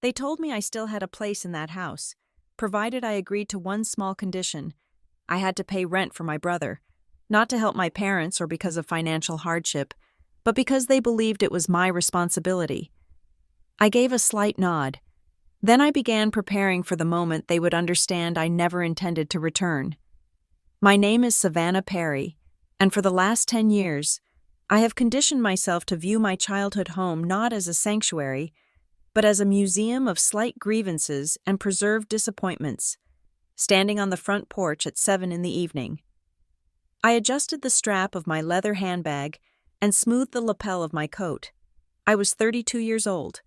They told me I still had a place in that house, provided I agreed to one small condition. I had to pay rent for my brother, not to help my parents or because of financial hardship, but because they believed it was my responsibility. I gave a slight nod. Then I began preparing for the moment they would understand I never intended to return. My name is Savannah Perry, and for the last 10 years, I have conditioned myself to view my childhood home not as a sanctuary, but as a museum of slight grievances and preserved disappointments, standing on the front porch at 7 in the evening. I adjusted the strap of my leather handbag and smoothed the lapel of my coat. I was 32 years old.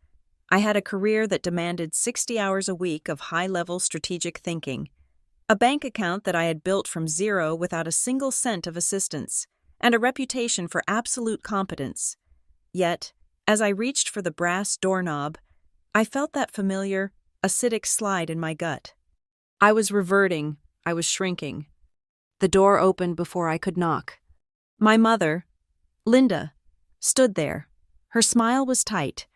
I had a career that demanded 60 hours a week of high-level strategic thinking, a bank account that I had built from zero without a single cent of assistance, and a reputation for absolute competence. Yet, as I reached for the brass doorknob, I felt that familiar, acidic slide in my gut. I was reverting, I was shrinking. The door opened before I could knock. My mother, Linda, stood there. Her smile was tight,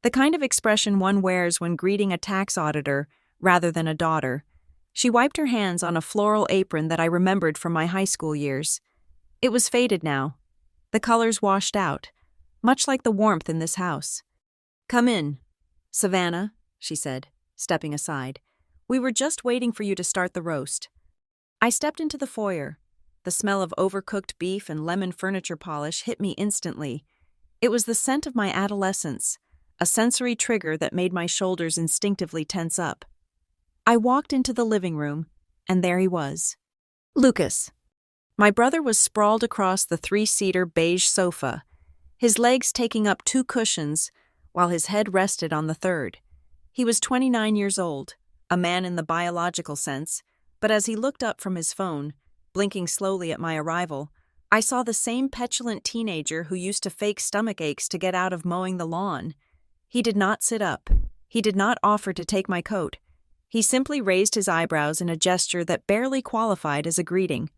the kind of expression one wears when greeting a tax auditor rather than a daughter. She wiped her hands on a floral apron that I remembered from my high school years. It was faded now, the colors washed out, much like the warmth in this house. "Come in, Savannah," she said, stepping aside. "We were just waiting for you to start the roast." I stepped into the foyer. The smell of overcooked beef and lemon furniture polish hit me instantly. It was the scent of my adolescence, a sensory trigger that made my shoulders instinctively tense up. I walked into the living room, and there he was. Lucas. My brother was sprawled across the 3-seater beige sofa, his legs taking up 2 cushions, while his head rested on the third. He was 29 years old, a man in the biological sense, but as he looked up from his phone, blinking slowly at my arrival, I saw the same petulant teenager who used to fake stomach aches to get out of mowing the lawn. He did not sit up. He did not offer to take my coat. He simply raised his eyebrows in a gesture that barely qualified as a greeting.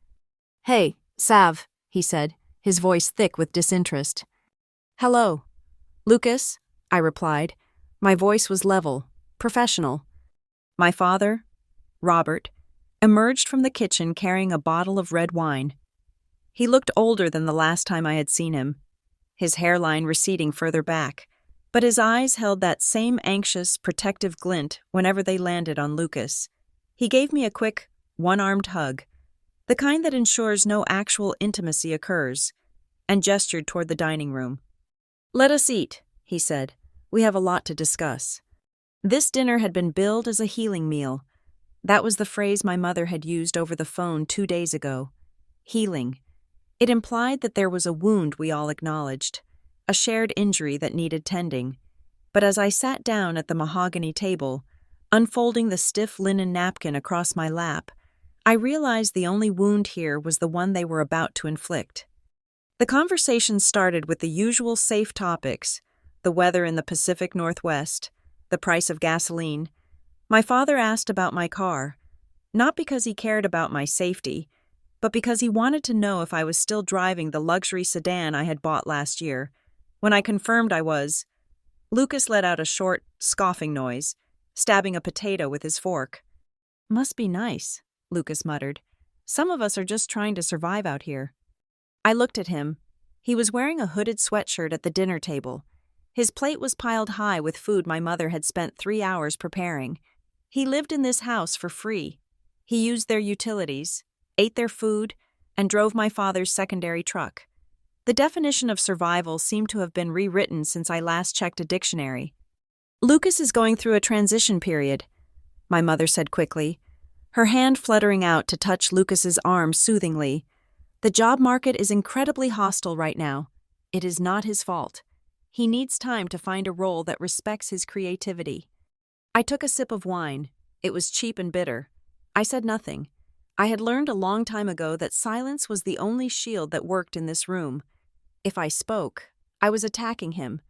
"Hey, Sav," he said, his voice thick with disinterest. "Hello, Lucas," I replied. My voice was level, professional. My father, Robert, emerged from the kitchen carrying a bottle of red wine. He looked older than the last time I had seen him, his hairline receding further back, but his eyes held that same anxious, protective glint whenever they landed on Lucas. He gave me a quick, one-armed hug, the kind that ensures no actual intimacy occurs, and gestured toward the dining room. "Let us eat," he said. "We have a lot to discuss." This dinner had been billed as a healing meal. That was the phrase my mother had used over the phone 2 days ago. Healing. It implied that there was a wound we all acknowledged, a shared injury that needed tending. But as I sat down at the mahogany table, unfolding the stiff linen napkin across my lap, I realized the only wound here was the one they were about to inflict. The conversation started with the usual safe topics: the weather in the Pacific Northwest, the price of gasoline. My father asked about my car, not because he cared about my safety, but because he wanted to know if I was still driving the luxury sedan I had bought last year. When I confirmed I was, Lucas let out a short, scoffing noise, stabbing a potato with his fork. "Must be nice," Lucas muttered. "Some of us are just trying to survive out here." I looked at him. He was wearing a hooded sweatshirt at the dinner table. His plate was piled high with food my mother had spent 3 hours preparing. He lived in this house for free. He used their utilities, ate their food, and drove my father's secondary truck. The definition of survival seemed to have been rewritten since I last checked a dictionary. "Lucas is going through a transition period," my mother said quickly, her hand fluttering out to touch Lucas's arm soothingly. "The job market is incredibly hostile right now. It is not his fault. He needs time to find a role that respects his creativity." I took a sip of wine. It was cheap and bitter. I said nothing. I had learned a long time ago that silence was the only shield that worked in this room. If I spoke, I was attacking him.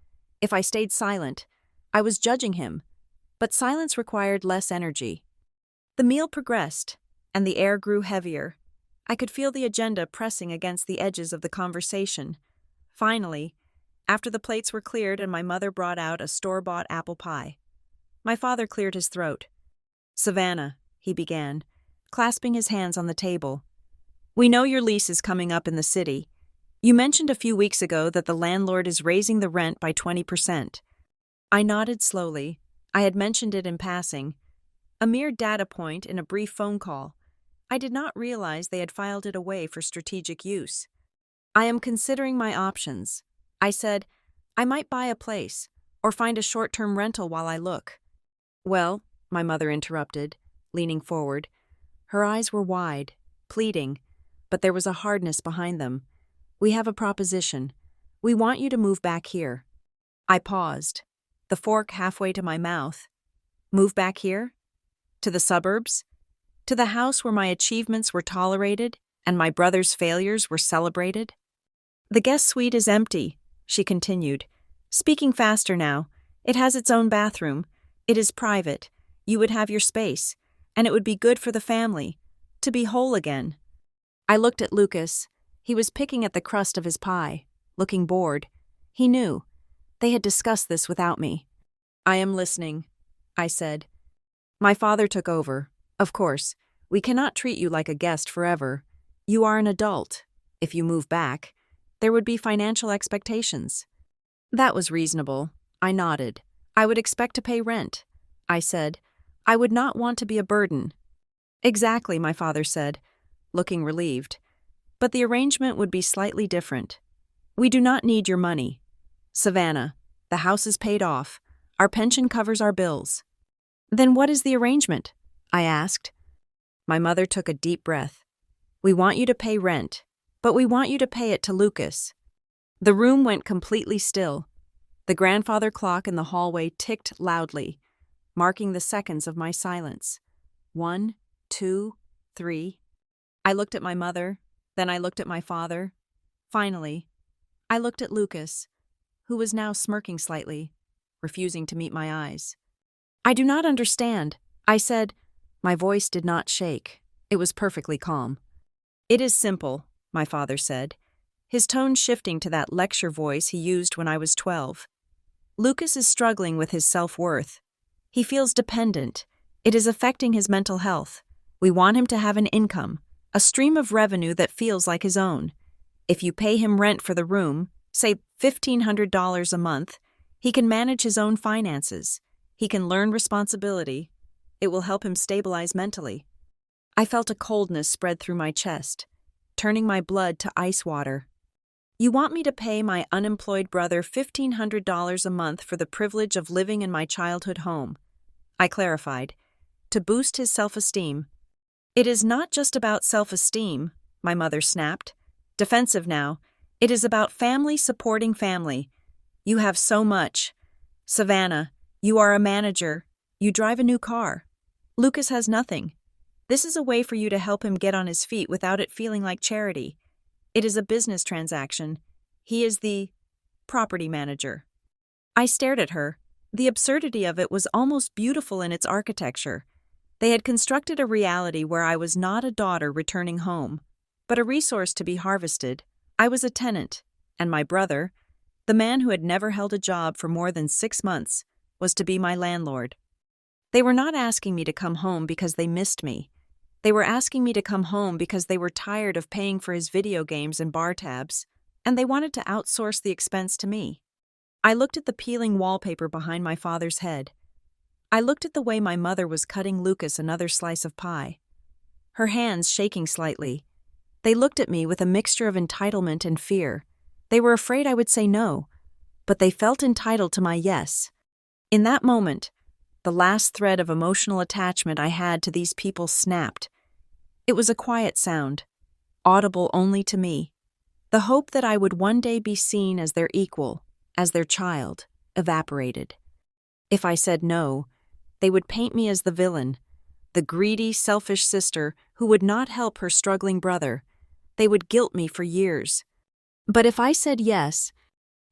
If I stayed silent, I was judging him. But silence required less energy. The meal progressed, and the air grew heavier. I could feel the agenda pressing against the edges of the conversation. Finally, after the plates were cleared and my mother brought out a store-bought apple pie. My father cleared his throat. "Savannah," he began, clasping his hands on the table. "We know your lease is coming up in the city. You mentioned a few weeks ago that the landlord is raising the rent by 20%. I nodded slowly. I had mentioned it in passing. A mere data point in a brief phone call. I did not realize they had filed it away for strategic use. "I am considering my options," I said. "I might buy a place, or find a short-term rental while I look." "Well," my mother interrupted, leaning forward. Her eyes were wide, pleading, but there was a hardness behind them. "We have a proposition. We want you to move back here." I paused, the fork halfway to my mouth. Move back here? To the suburbs? To the house where my achievements were tolerated and my brother's failures were celebrated? "The guest suite is empty," she continued, speaking faster now. "It has its own bathroom. It is private. You would have your space, and it would be good for the family, to be whole again." I looked at Lucas. He was picking at the crust of his pie, looking bored. He knew. They had discussed this without me. "I am listening," I said. My father took over. "Of course, we cannot treat you like a guest forever. You are an adult. If you move back, there would be financial expectations." That was reasonable. I nodded. "I would expect to pay rent," I said. "I would not want to be a burden." "Exactly," my father said, looking relieved. "But the arrangement would be slightly different. We do not need your money. Savannah, the house is paid off. Our pension covers our bills." "Then what is the arrangement?" I asked. My mother took a deep breath. "We want you to pay rent, but we want you to pay it to Lucas." The room went completely still. The grandfather clock in the hallway ticked loudly, marking the seconds of my silence. 1, 2, 3. I looked at my mother, then I looked at my father. Finally, I looked at Lucas, who was now smirking slightly, refusing to meet my eyes. "I do not understand," I said. My voice did not shake. It was perfectly calm. "It is simple," my father said, his tone shifting to that lecture voice he used when I was 12. "Lucas is struggling with his self-worth. He feels dependent. It is affecting his mental health. We want him to have an income, a stream of revenue that feels like his own. If you pay him rent for the room, say $1,500 a month, he can manage his own finances. He can learn responsibility. It will help him stabilize mentally." I felt a coldness spread through my chest, turning my blood to ice water. "You want me to pay my unemployed brother $1,500 a month for the privilege of living in my childhood home," I clarified, "to boost his self-esteem." "It is not just about self-esteem," my mother snapped, defensive now. "It is about family supporting family. You have so much. Savannah, you are a manager. You drive a new car. Lucas has nothing. This is a way for you to help him get on his feet without it feeling like charity. It is a business transaction. He is the property manager." I stared at her. The absurdity of it was almost beautiful in its architecture. They had constructed a reality where I was not a daughter returning home, but a resource to be harvested. I was a tenant, and my brother, the man who had never held a job for more than 6 months, was to be my landlord. They were not asking me to come home because they missed me. They were asking me to come home because they were tired of paying for his video games and bar tabs, and they wanted to outsource the expense to me. I looked at the peeling wallpaper behind my father's head. I looked at the way my mother was cutting Lucas another slice of pie, her hands shaking slightly. They looked at me with a mixture of entitlement and fear. They were afraid I would say no, but they felt entitled to my yes. In that moment, the last thread of emotional attachment I had to these people snapped. It was a quiet sound, audible only to me. The hope that I would one day be seen as their equal, as their child, evaporated. If I said no, they would paint me as the villain, the greedy, selfish sister who would not help her struggling brother. They would guilt me for years. But if I said yes,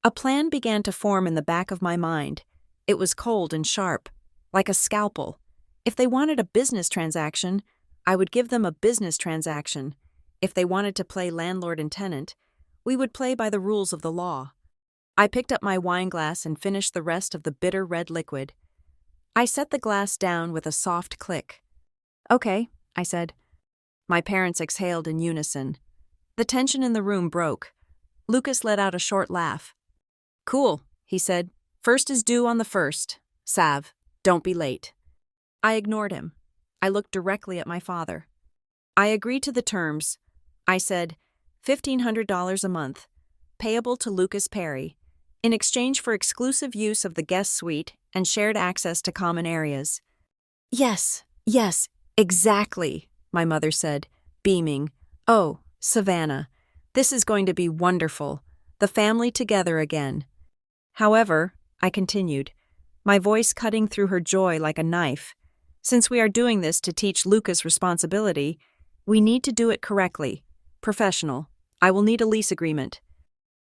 a plan began to form in the back of my mind. It was cold and sharp, like a scalpel. If they wanted a business transaction, I would give them a business transaction. If they wanted to play landlord and tenant, we would play by the rules of the law. I picked up my wineglass and finished the rest of the bitter red liquid. I set the glass down with a soft click. Okay, I said. My parents exhaled in unison. The tension in the room broke. Lucas let out a short laugh. Cool, he said. First is due on the first. Salve, don't be late. I ignored him. I looked directly at my father. I agreed to the terms. I said, $1,500 a month, payable to Lucas Perry, in exchange for exclusive use of the guest suite and shared access to common areas. Yes, exactly, my mother said, beaming. Oh, Savannah, this is going to be wonderful. The family together again. However, I continued, my voice cutting through her joy like a knife. Since we are doing this to teach Lucas responsibility, we need to do it correctly. Professional. I will need a lease agreement.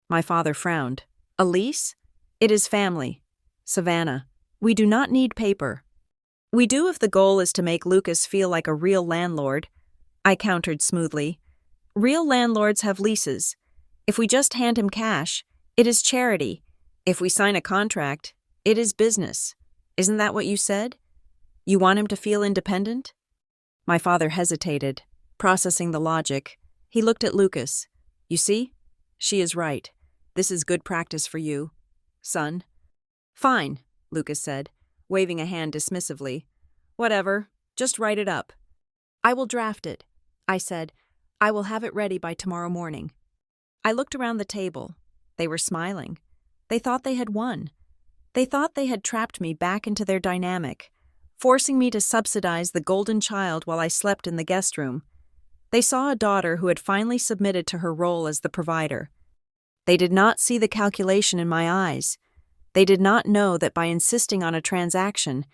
My father frowned. A lease? It is family. Savannah, we do not need paper. We do if the goal is to make Lucas feel like a real landlord. I countered smoothly. Real landlords have leases. If we just hand him cash, it is charity. If we sign a contract, it is business. Isn't that what you said? You want him to feel independent? My father hesitated, processing the logic. He looked at Lucas. You see? She is right. This is good practice for you, son. Fine, Lucas said, waving a hand dismissively. Whatever, just write it up. I will draft it, I said. I will have it ready by tomorrow morning. I looked around the table. They were smiling. They thought they had won. They thought they had trapped me back into their dynamic, forcing me to subsidize the golden child while I slept in the guest room. They saw a daughter who had finally submitted to her role as the provider. They did not see the calculation in my eyes. They did not know that by insisting on a transaction,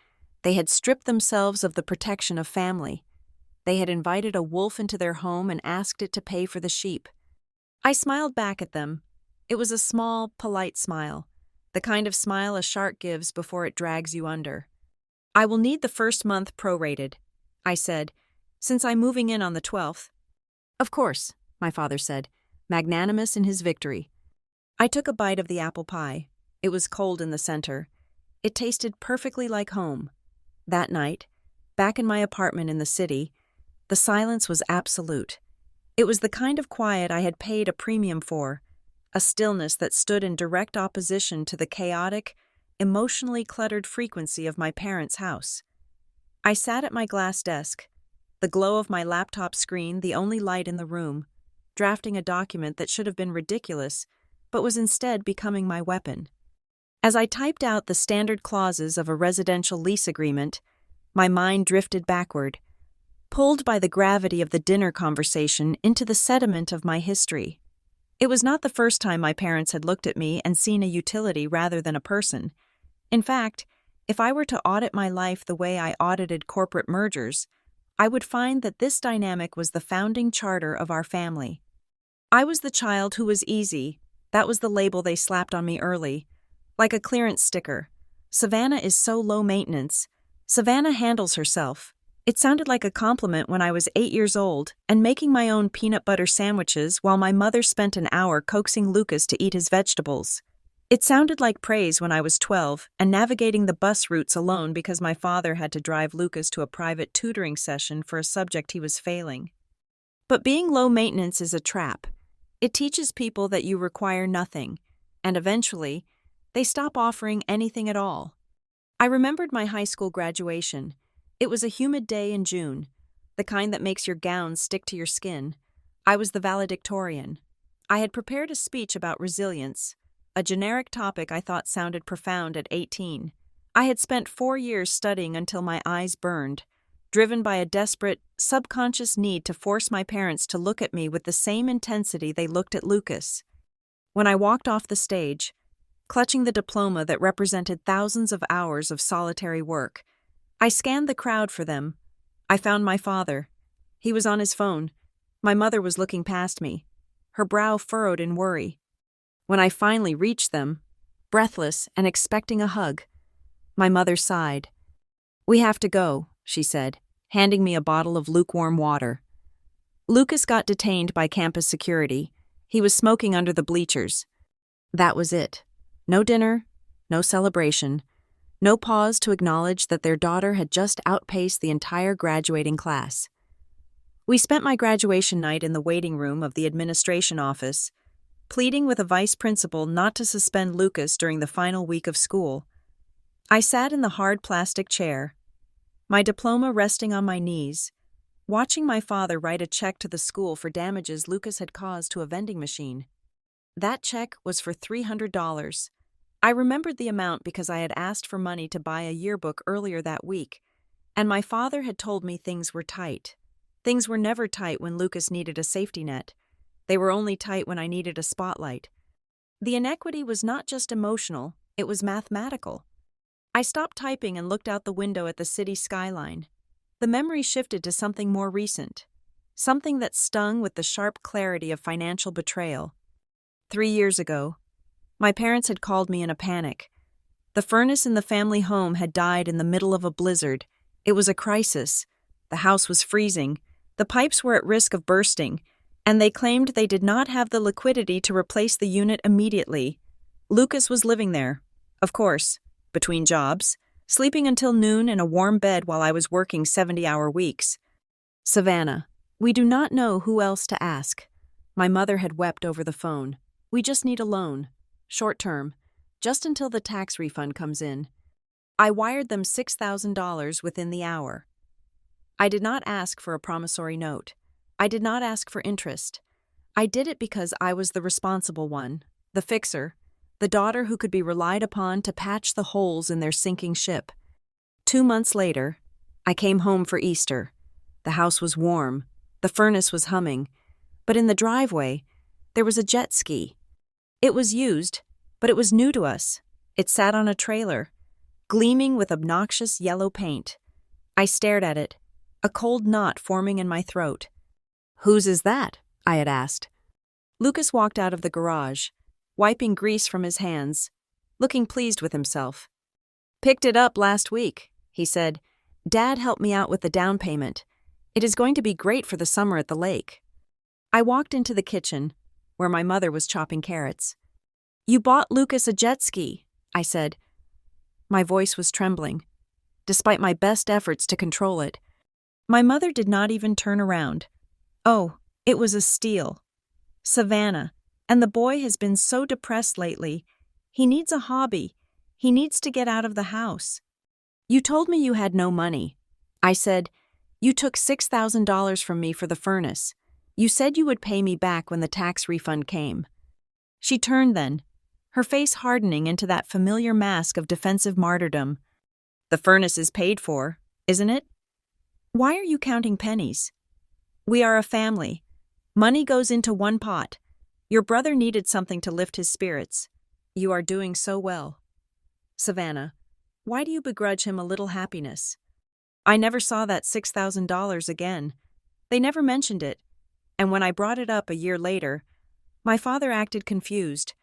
they had stripped themselves of the protection of family. They had invited a wolf into their home and asked it to pay for the sheep. I smiled back at them. It was a small, polite smile, the kind of smile a shark gives before it drags you under. I will need the first month prorated, I said, since I'm moving in on the 12th. Of course, my father said, magnanimous in his victory. I took a bite of the apple pie. It was cold in the center. It tasted perfectly like home. That night, back in my apartment in the city, the silence was absolute. It was the kind of quiet I had paid a premium for, a stillness that stood in direct opposition to the chaotic, emotionally cluttered frequency of my parents' house. I sat at my glass desk, the glow of my laptop screen the only light in the room, drafting a document that should have been ridiculous, but was instead becoming my weapon. As I typed out the standard clauses of a residential lease agreement, my mind drifted backward, pulled by the gravity of the dinner conversation into the sediment of my history. It was not the first time my parents had looked at me and seen a utility rather than a person. In fact, if I were to audit my life the way I audited corporate mergers, I would find that this dynamic was the founding charter of our family. I was the child who was easy. That was the label they slapped on me early. Like a clearance sticker. Savannah is so low maintenance. Savannah handles herself. It sounded like a compliment when I was 8 years old and making my own peanut butter sandwiches while my mother spent an hour coaxing Lucas to eat his vegetables. It sounded like praise when I was 12 and navigating the bus routes alone because my father had to drive Lucas to a private tutoring session for a subject he was failing. But being low maintenance is a trap. It teaches people that you require nothing, and eventually, they stop offering anything at all. I remembered my high school graduation. It was a humid day in June, the kind that makes your gown stick to your skin. I was the valedictorian. I had prepared a speech about resilience, a generic topic I thought sounded profound at 18. I had spent 4 years studying until my eyes burned, driven by a desperate, subconscious need to force my parents to look at me with the same intensity they looked at Lucas. When I walked off the stage, clutching the diploma that represented thousands of hours of solitary work, I scanned the crowd for them. I found my father. He was on his phone. My mother was looking past me, her brow furrowed in worry. When I finally reached them, breathless and expecting a hug, my mother sighed. "We have to go," she said, handing me a bottle of lukewarm water. Lucas got detained by campus security. He was smoking under the bleachers. That was it. No dinner, no celebration, No pause to acknowledge that their daughter had just outpaced the entire graduating class. We spent my graduation night in the waiting room of the administration office, pleading with a vice principal not to suspend Lucas during the final week of school. I sat in the hard plastic chair, my diploma resting on my knees, watching my father write a check to the school for damages Lucas had caused to a vending machine. That check was for $300. I remembered the amount because I had asked for money to buy a yearbook earlier that week, and my father had told me things were tight. Things were never tight when Lucas needed a safety net. They were only tight when I needed a spotlight. The inequity was not just emotional, it was mathematical. I stopped typing and looked out the window at the city skyline. The memory shifted to something more recent, something that stung with the sharp clarity of financial betrayal. 3 years ago, my parents had called me in a panic. The furnace in the family home had died in the middle of a blizzard. It was a crisis. The house was freezing. The pipes were at risk of bursting, and they claimed they did not have the liquidity to replace the unit immediately. Lucas was living there, of course, between jobs, sleeping until noon in a warm bed while I was working 70-hour weeks. Savannah, we do not know who else to ask. My mother had wept over the phone. We just need a loan. Short term, just until the tax refund comes in. I wired them $6,000 within the hour. I did not ask for a promissory note. I did not ask for interest. I did it because I was the responsible one, the fixer, the daughter who could be relied upon to patch the holes in their sinking ship. 2 months later, I came home for Easter. The house was warm, the furnace was humming, but in the driveway, there was a jet ski. It was used, but it was new to us. It sat on a trailer, gleaming with obnoxious yellow paint. I stared at it, a cold knot forming in my throat. "Whose is that?" I had asked. Lucas walked out of the garage, wiping grease from his hands, looking pleased with himself. "Picked it up last week," he said. "Dad helped me out with the down payment. It is going to be great for the summer at the lake." I walked into the kitchen, where my mother was chopping carrots. "You bought Lucas a jet ski," I said. My voice was trembling, despite my best efforts to control it. My mother did not even turn around. "Oh, it was a steal. Savannah, and the boy has been so depressed lately. He needs a hobby. He needs to get out of the house." "You told me you had no money." I said, "You took $6,000 from me for the furnace. You said you would pay me back when the tax refund came." She turned then, her face hardening into that familiar mask of defensive martyrdom. "The furnace is paid for, isn't it? Why are you counting pennies? We are a family. Money goes into one pot. Your brother needed something to lift his spirits. You are doing so well. Savannah, why do you begrudge him a little happiness?" I never saw that $6,000 again. They never mentioned it, and when I brought it up a year later, my father acted confused,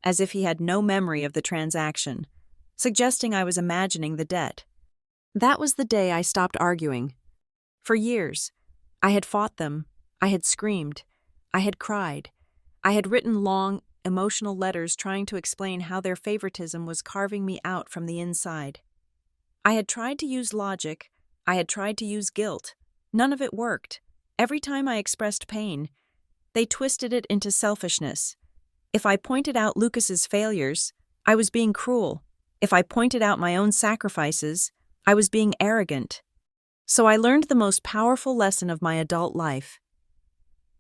as if he had no memory of the transaction, suggesting I was imagining the debt. That was the day I stopped arguing. For years, I had fought them, I had screamed, I had cried, I had written long, emotional letters trying to explain how their favoritism was carving me out from the inside. I had tried to use logic, I had tried to use guilt. None of it worked. Every time I expressed pain, they twisted it into selfishness. If I pointed out Lucas's failures, I was being cruel. If I pointed out my own sacrifices, I was being arrogant. So I learned the most powerful lesson of my adult life.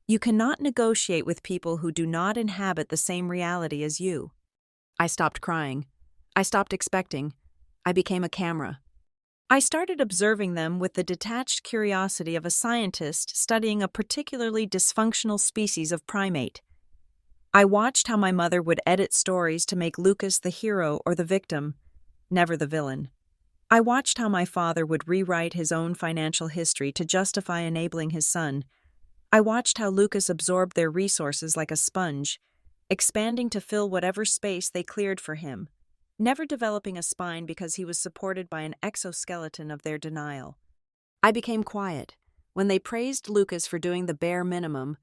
You cannot negotiate with people who do not inhabit the same reality as you. I stopped crying. I stopped expecting. I became a camera. I started observing them with the detached curiosity of a scientist studying a particularly dysfunctional species of primate. I watched how my mother would edit stories to make Lucas the hero or the victim, never the villain. I watched how my father would rewrite his own financial history to justify enabling his son. I watched how Lucas absorbed their resources like a sponge, expanding to fill whatever space they cleared for him, never developing a spine because he was supported by an exoskeleton of their denial. I became quiet when they praised Lucas for doing the bare minimum,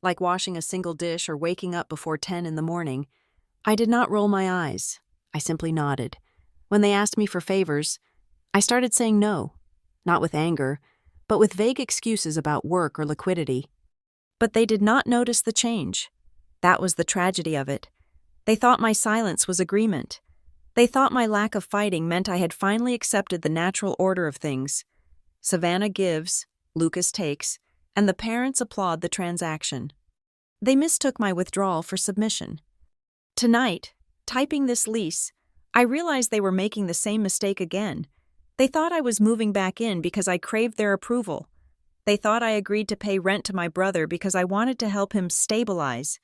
like washing a single dish or waking up before 10 in the morning. I did not roll my eyes. I simply nodded. When they asked me for favors, I started saying no, not with anger, but with vague excuses about work or liquidity. But they did not notice the change. That was the tragedy of it. They thought my silence was agreement. They thought my lack of fighting meant I had finally accepted the natural order of things. Savannah gives, Lucas takes, and the parents applaud the transaction. They mistook my withdrawal for submission. Tonight, typing this lease, I realized they were making the same mistake again. They thought I was moving back in because I craved their approval. They thought I agreed to pay rent to my brother because I wanted to help him stabilize.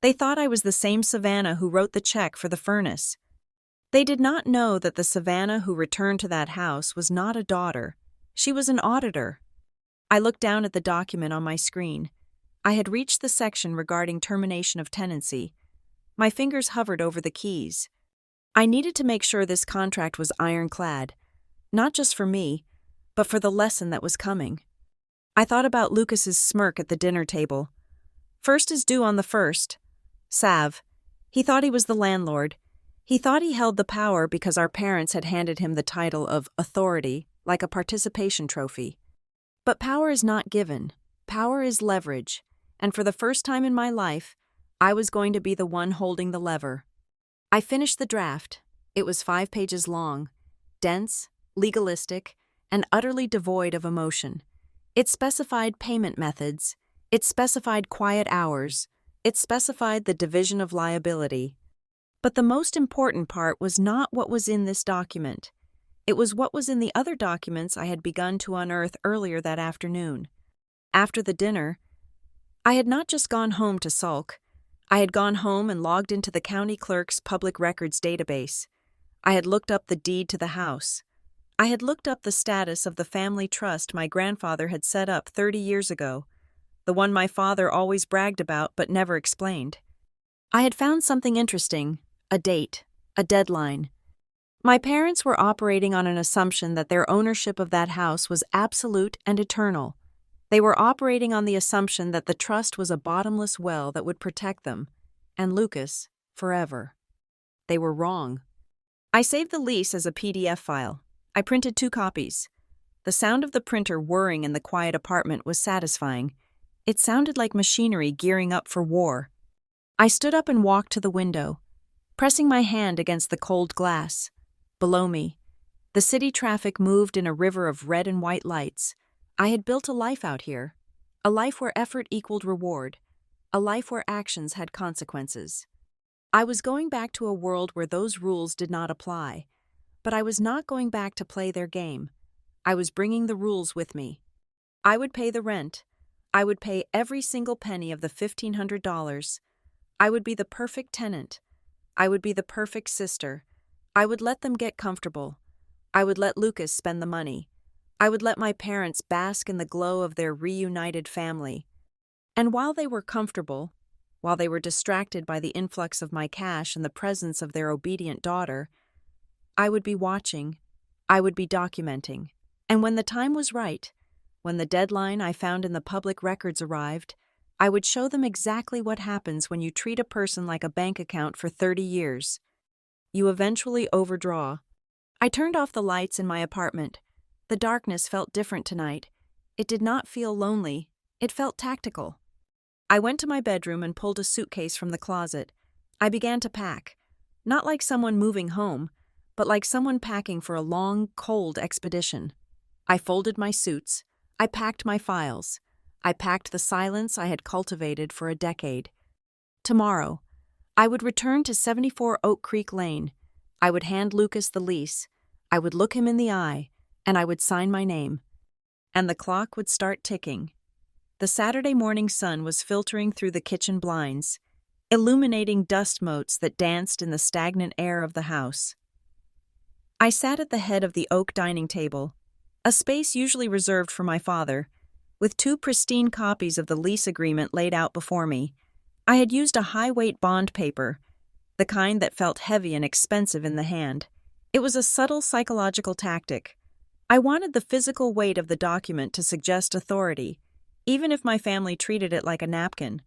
They thought I was the same Savannah who wrote the check for the furnace. They did not know that the Savannah who returned to that house was not a daughter. She was an auditor. I looked down at the document on my screen. I had reached the section regarding termination of tenancy. My fingers hovered over the keys. I needed to make sure this contract was ironclad, not just for me, but for the lesson that was coming. I thought about Lucas's smirk at the dinner table. First is due on the first. Sav. He thought he was the landlord. He thought he held the power because our parents had handed him the title of authority, like a participation trophy. But power is not given. Power is leverage. And for the first time in my life, I was going to be the one holding the lever. I finished the draft. It was 5 pages long, dense, legalistic, and utterly devoid of emotion. It specified payment methods. It specified quiet hours. It specified the division of liability. But the most important part was not what was in this document. It was what was in the other documents I had begun to unearth earlier that afternoon. After the dinner, I had not just gone home to sulk. I had gone home and logged into the county clerk's public records database. I had looked up the deed to the house. I had looked up the status of the family trust my grandfather had set up 30 years ago, the one my father always bragged about but never explained. I had found something interesting, a date, a deadline. My parents were operating on an assumption that their ownership of that house was absolute and eternal. They were operating on the assumption that the trust was a bottomless well that would protect them, and Lucas, forever. They were wrong. I saved the lease as a PDF file. I printed 2 copies. The sound of the printer whirring in the quiet apartment was satisfying. It sounded like machinery gearing up for war. I stood up and walked to the window, pressing my hand against the cold glass. Below me, the city traffic moved in a river of red and white lights. I had built a life out here, a life where effort equaled reward, a life where actions had consequences. I was going back to a world where those rules did not apply, but I was not going back to play their game. I was bringing the rules with me. I would pay the rent. I would pay every single penny of the $1,500. I would be the perfect tenant. I would be the perfect sister. I would let them get comfortable. I would let Lucas spend the money. I would let my parents bask in the glow of their reunited family. And while they were comfortable, while they were distracted by the influx of my cash and the presence of their obedient daughter, I would be watching, I would be documenting. And when the time was right, when the deadline I found in the public records arrived, I would show them exactly what happens when you treat a person like a bank account for 30 years. You eventually overdraw. I turned off the lights in my apartment. The darkness felt different tonight. It did not feel lonely. It felt tactical. I went to my bedroom and pulled a suitcase from the closet. I began to pack, not like someone moving home, but like someone packing for a long, cold expedition. I folded my suits. I packed my files. I packed the silence I had cultivated for a decade. Tomorrow, I would return to 74 Oak Creek Lane. I would hand Lucas the lease. I would look him in the eye, and I would sign my name. And the clock would start ticking. The Saturday morning sun was filtering through the kitchen blinds, illuminating dust motes that danced in the stagnant air of the house. I sat at the head of the oak dining table, a space usually reserved for my father, with 2 pristine copies of the lease agreement laid out before me. I had used a high-weight bond paper, the kind that felt heavy and expensive in the hand. It was a subtle psychological tactic. I wanted the physical weight of the document to suggest authority, even if my family treated it like a napkin.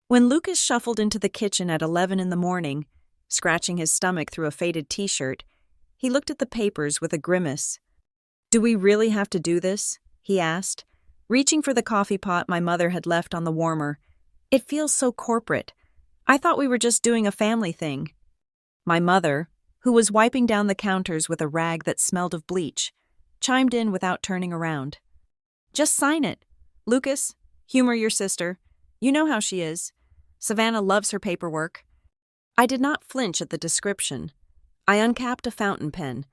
When Lucas shuffled into the kitchen at 11 in the morning, scratching his stomach through a faded t-shirt, He looked at the papers with a grimace. "Do we really have to do this?" he asked, reaching for the coffee pot my mother had left on the warmer. "It feels so corporate. I thought we were just doing a family thing." My mother, who was wiping down the counters with a rag that smelled of bleach, chimed in without turning around. "Just sign it. Lucas, humor your sister. You know how she is. Savannah loves her paperwork." I did not flinch at the description. I uncapped a fountain pen,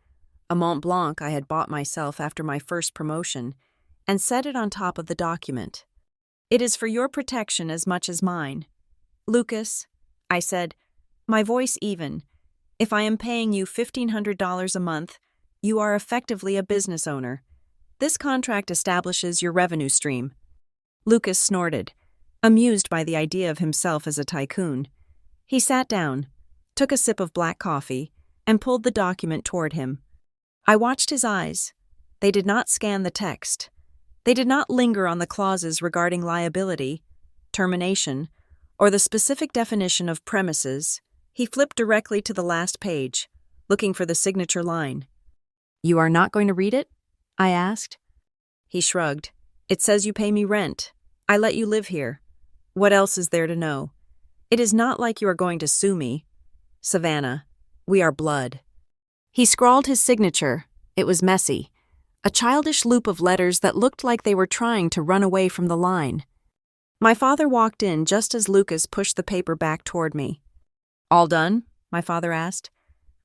a Mont Blanc I had bought myself after my first promotion, and set it on top of the document. "It is for your protection as much as mine. Lucas," I said, my voice even, "if I am paying you $1,500 a month, you are effectively a business owner. This contract establishes your revenue stream." Lucas snorted, amused by the idea of himself as a tycoon. He sat down, took a sip of black coffee, and pulled the document toward him. I watched his eyes. They did not scan the text. They did not linger on the clauses regarding liability, termination, or the specific definition of premises. He flipped directly to the last page, looking for the signature line. "You are not going to read it?" I asked. He shrugged. "It says you pay me rent. I let you live here. What else is there to know? It is not like you are going to sue me. Savannah, we are blood." He scrawled his signature. It was messy. A childish loop of letters that looked like they were trying to run away from the line. My father walked in just as Lucas pushed the paper back toward me. "All done?" my father asked,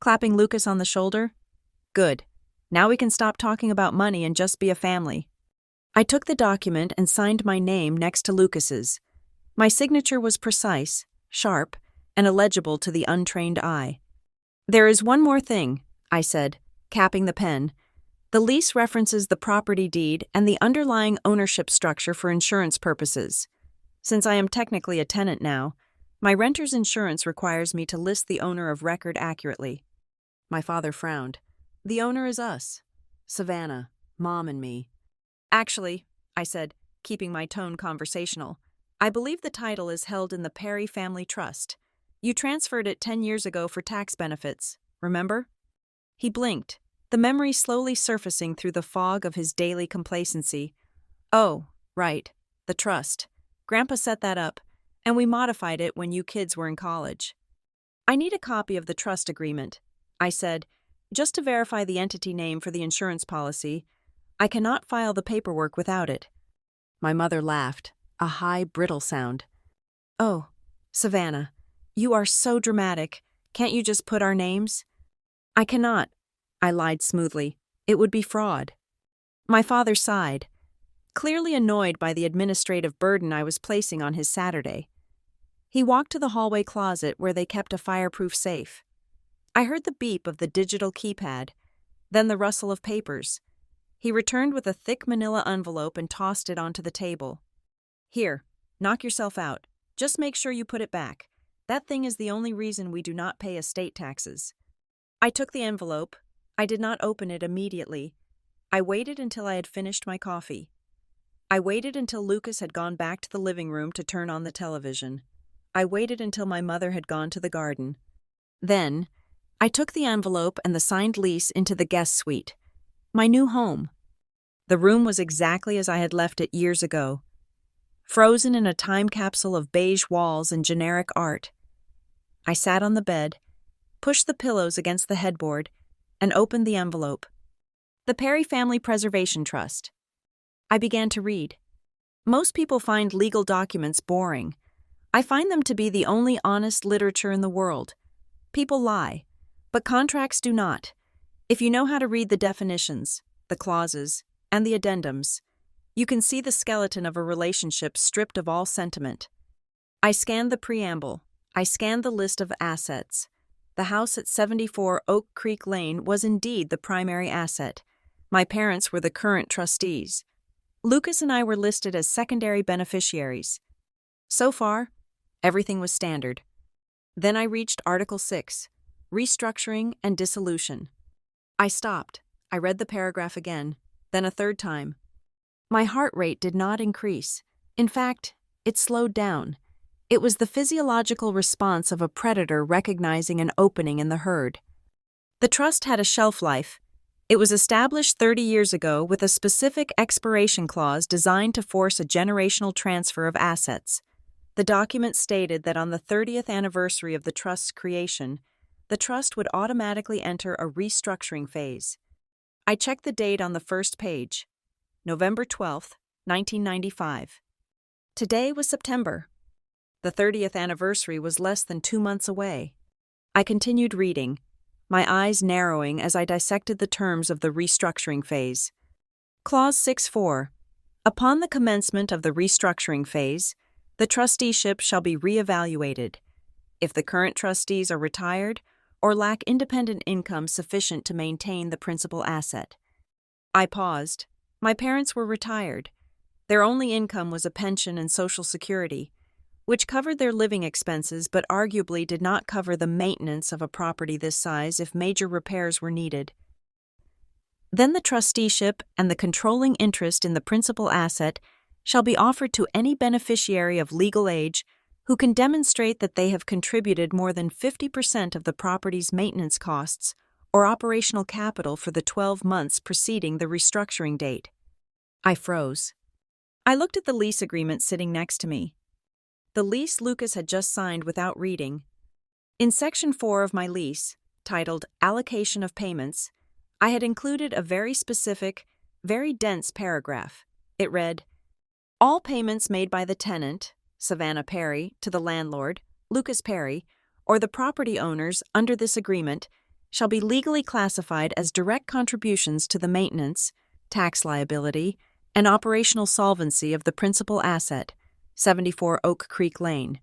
clapping Lucas on the shoulder. "Good. Now we can stop talking about money and just be a family." I took the document and signed my name next to Lucas's. My signature was precise, sharp, and illegible to the untrained eye. "There is one more thing," I said, capping the pen. "The lease references the property deed and the underlying ownership structure for insurance purposes. Since I am technically a tenant now, my renter's insurance requires me to list the owner of record accurately." My father frowned. "The owner is us. Savannah, Mom, and me." "Actually," I said, keeping my tone conversational, "I believe the title is held in the Perry Family Trust. You transferred it 10 years ago for tax benefits, remember?" He blinked, the memory slowly surfacing through the fog of his daily complacency. "Oh, right, the trust. Grandpa set that up, and we modified it when you kids were in college." "I need a copy of the trust agreement," I said, "just to verify the entity name for the insurance policy. I cannot file the paperwork without it." My mother laughed, a high, brittle sound. "Oh, Savannah, you are so dramatic. Can't you just put our names?" "I cannot," I lied smoothly. "It would be fraud." My father sighed, clearly annoyed by the administrative burden I was placing on his Saturday. He walked to the hallway closet where they kept a fireproof safe. I heard the beep of the digital keypad, then the rustle of papers. He returned with a thick manila envelope and tossed it onto the table. "Here, knock yourself out. Just make sure you put it back. That thing is the only reason we do not pay estate taxes." I took the envelope. I did not open it immediately. I waited until I had finished my coffee. I waited until Lucas had gone back to the living room to turn on the television. I waited until my mother had gone to the garden. Then, I took the envelope and the signed lease into the guest suite, my new home. The room was exactly as I had left it years ago, frozen in a time capsule of beige walls and generic art. I sat on the bed, pushed the pillows against the headboard, and opened the envelope. The Perry Family Preservation Trust. I began to read. Most people find legal documents boring. I find them to be the only honest literature in the world. People lie, but contracts do not. If you know how to read the definitions, the clauses, and the addendums, you can see the skeleton of a relationship stripped of all sentiment. I scanned the preamble. I scanned the list of assets. The house at 74 Oak Creek Lane was indeed the primary asset. My parents were the current trustees. Lucas and I were listed as secondary beneficiaries. So far, everything was standard. Then I reached Article 6, Restructuring and Dissolution. I stopped. I read the paragraph again, then a third time. My heart rate did not increase. In fact, it slowed down. It was the physiological response of a predator recognizing an opening in the herd. The trust had a shelf life. It was established 30 years ago with a specific expiration clause designed to force a generational transfer of assets. The document stated that on the 30th anniversary of the trust's creation, the trust would automatically enter a restructuring phase. I checked the date on the first page, November 12, 1995. Today was September. The 30th anniversary was less than 2 months away. I continued reading, my eyes narrowing as I dissected the terms of the restructuring phase. Clause 6.4. Upon the commencement of the restructuring phase, the trusteeship shall be reevaluated. If the current trustees are retired or lack independent income sufficient to maintain the principal asset. I paused. My parents were retired. Their only income was a pension and Social Security, which covered their living expenses but arguably did not cover the maintenance of a property this size if major repairs were needed. Then the trusteeship and the controlling interest in the principal asset shall be offered to any beneficiary of legal age who can demonstrate that they have contributed more than 50% of the property's maintenance costs or operational capital for the 12 months preceding the restructuring date. I froze. I looked at the lease agreement sitting next to me. The lease Lucas had just signed without reading. In Section 4 of my lease, titled Allocation of Payments, I had included a very specific, very dense paragraph. It read, "All payments made by the tenant, Savannah Perry, to the landlord, Lucas Perry, or the property owners under this agreement shall be legally classified as direct contributions to the maintenance, tax liability, and operational solvency of the principal asset, 74 Oak Creek Lane.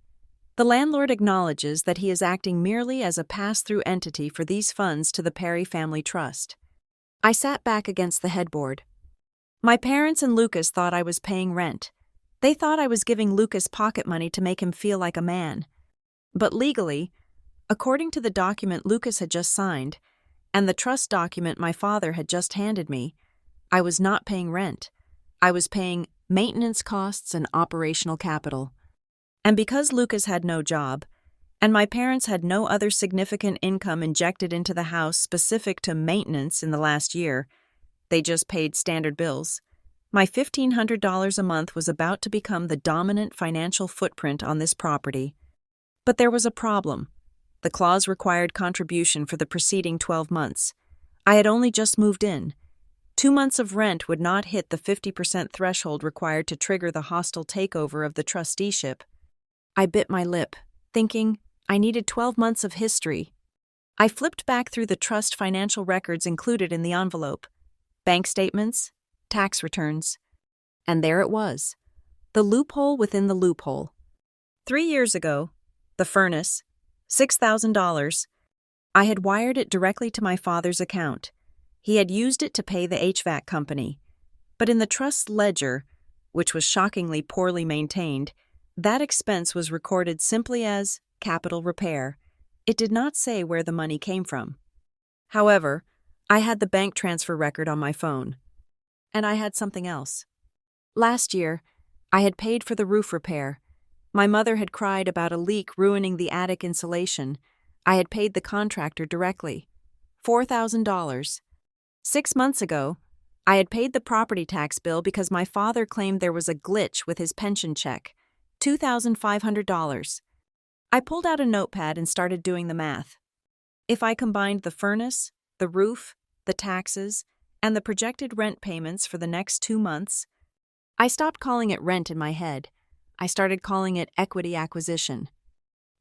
The landlord acknowledges that he is acting merely as a pass-through entity for these funds to the Perry Family Trust." I sat back against the headboard. My parents and Lucas thought I was paying rent. They thought I was giving Lucas pocket money to make him feel like a man. But legally, according to the document Lucas had just signed, and the trust document my father had just handed me, I was not paying rent. I was paying maintenance costs and operational capital. And because Lucas had no job, and my parents had no other significant income injected into the house specific to maintenance in the last year, they just paid standard bills. My $1,500 a month was about to become the dominant financial footprint on this property. But there was a problem. The clause required contribution for the preceding 12 months. I had only just moved in. 2 months of rent would not hit the 50% threshold required to trigger the hostile takeover of the trusteeship. I bit my lip, thinking I needed 12 months of history. I flipped back through the trust financial records included in the envelope. Bank statements, tax returns. And there it was, the loophole within the loophole. 3 years ago, the furnace, $6,000. I had wired it directly to my father's account. He had used it to pay the HVAC company. But in the trust's ledger, which was shockingly poorly maintained, that expense was recorded simply as capital repair. It did not say where the money came from. However, I had the bank transfer record on my phone. And I had something else. Last year, I had paid for the roof repair. My mother had cried about a leak ruining the attic insulation. I had paid the contractor directly. $4,000. 6 months ago, I had paid the property tax bill because my father claimed there was a glitch with his pension check. $2,500. I pulled out a notepad and started doing the math. If I combined the furnace, the roof, the taxes, and the projected rent payments for the next 2 months, I stopped calling it rent in my head. I started calling it equity acquisition.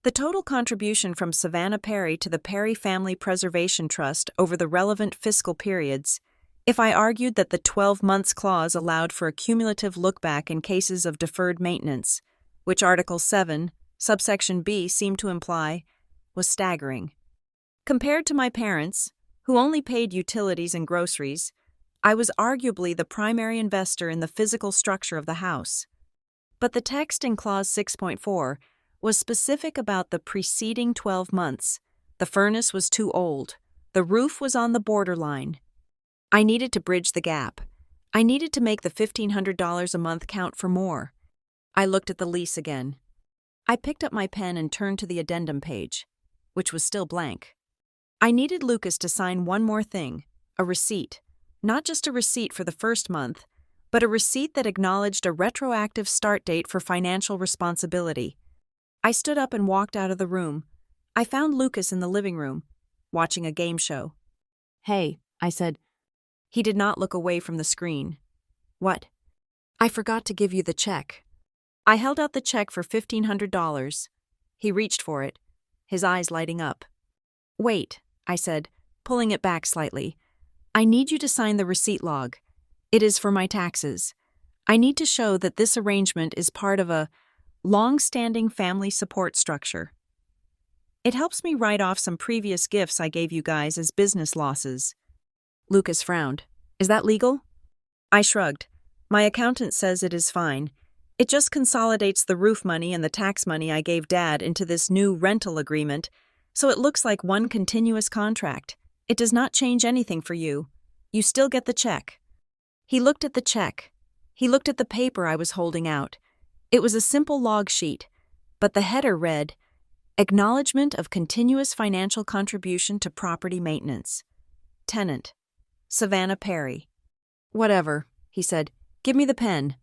The total contribution from Savannah Perry to the Perry Family Preservation Trust over the relevant fiscal periods, if I argued that the 12 months clause allowed for a cumulative look-back in cases of deferred maintenance, which Article 7, subsection B seemed to imply, was staggering. Compared to my parents, who only paid utilities and groceries, I was arguably the primary investor in the physical structure of the house. But the text in Clause 6.4 was specific about the preceding 12 months. The furnace was too old. The roof was on the borderline. I needed to bridge the gap. I needed to make the $1,500 a month count for more. I looked at the lease again. I picked up my pen and turned to the addendum page, which was still blank. I needed Lucas to sign one more thing, a receipt. Not just a receipt for the first month, but a receipt that acknowledged a retroactive start date for financial responsibility. I stood up and walked out of the room. I found Lucas in the living room, watching a game show. "Hey," I said. He did not look away from the screen. "What?" "I forgot to give you the check." I held out the check for $1,500. He reached for it, his eyes lighting up. "Wait," I said, pulling it back slightly. "I need you to sign the receipt log. It is for my taxes. I need to show that this arrangement is part of a long-standing family support structure. It helps me write off some previous gifts I gave you guys as business losses." Lucas frowned. "Is that legal?" I shrugged. "My accountant says it is fine. It just consolidates the roof money and the tax money I gave Dad into this new rental agreement, so it looks like one continuous contract. It does not change anything for you. You still get the check." He looked at the check. He looked at the paper I was holding out. It was a simple log sheet, but the header read, "Acknowledgement of continuous financial contribution to property maintenance. Tenant, Savannah Perry." "Whatever," he said. "Give me the pen."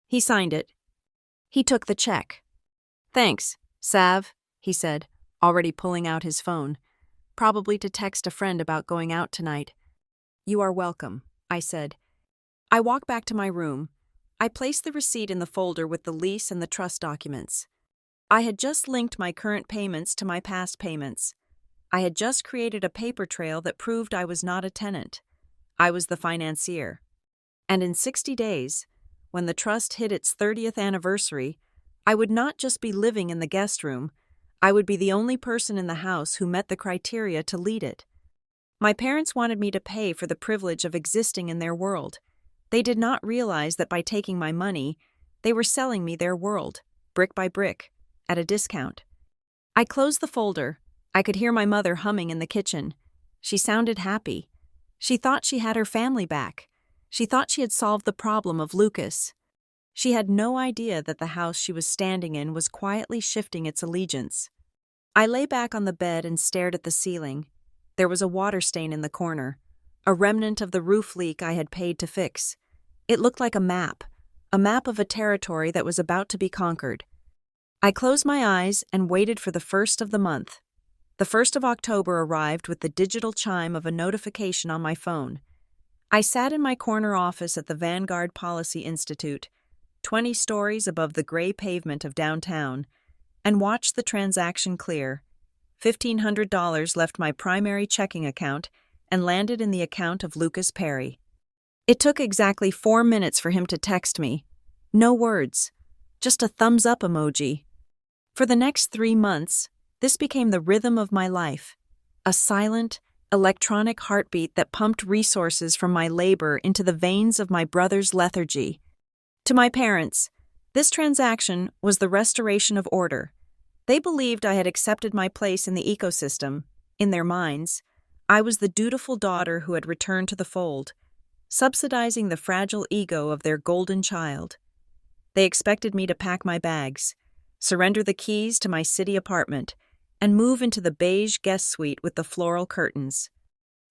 He signed it. He took the check. "Thanks, Sav," he said, already pulling out his phone, probably to text a friend about going out tonight. "You are welcome," I said. I walked back to my room. I placed the receipt in the folder with the lease and the trust documents. I had just linked my current payments to my past payments. I had just created a paper trail that proved I was not a tenant. I was the financier. And in 60 days, when the trust hit its 30th anniversary, I would not just be living in the guest room, I would be the only person in the house who met the criteria to lead it. My parents wanted me to pay for the privilege of existing in their world. They did not realize that by taking my money, they were selling me their world, brick by brick, at a discount. I closed the folder. I could hear my mother humming in the kitchen. She sounded happy. She thought she had her family back. She thought she had solved the problem of Lucas. She had no idea that the house she was standing in was quietly shifting its allegiance. I lay back on the bed and stared at the ceiling. There was a water stain in the corner, a remnant of the roof leak I had paid to fix. It looked like a map of a territory that was about to be conquered. I closed my eyes and waited for the 1st of the month. The 1st of October arrived with the digital chime of a notification on my phone. I sat in my corner office at the Vanguard Policy Institute, 20 stories above the gray pavement of downtown, and watched the transaction clear. $1,500 left my primary checking account and landed in the account of Lucas Perry. It took exactly 4 minutes for him to text me. No words, just a thumbs-up emoji. For the next 3 months, this became the rhythm of my life, a silent, electronic heartbeat that pumped resources from my labor into the veins of my brother's lethargy. To my parents, this transaction was the restoration of order. They believed I had accepted my place in the ecosystem. In their minds, I was the dutiful daughter who had returned to the fold, subsidizing the fragile ego of their golden child. They expected me to pack my bags, surrender the keys to my city apartment, and move into the beige guest suite with the floral curtains.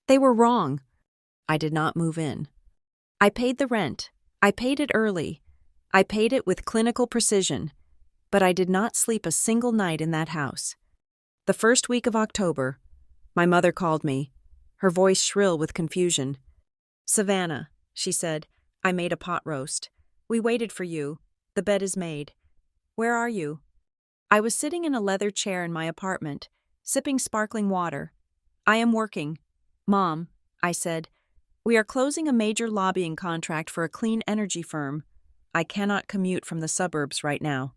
They were wrong. I did not move in. I paid the rent. I paid it early. I paid it with clinical precision, but I did not sleep a single night in that house. The first week of October, my mother called me, her voice shrill with confusion. "Savannah," she said, "I made a pot roast. We waited for you. The bed is made. Where are you?" I was sitting in a leather chair in my apartment, sipping sparkling water. "I am working." "Mom," I said, "we are closing a major lobbying contract for a clean energy firm. I cannot commute from the suburbs right now."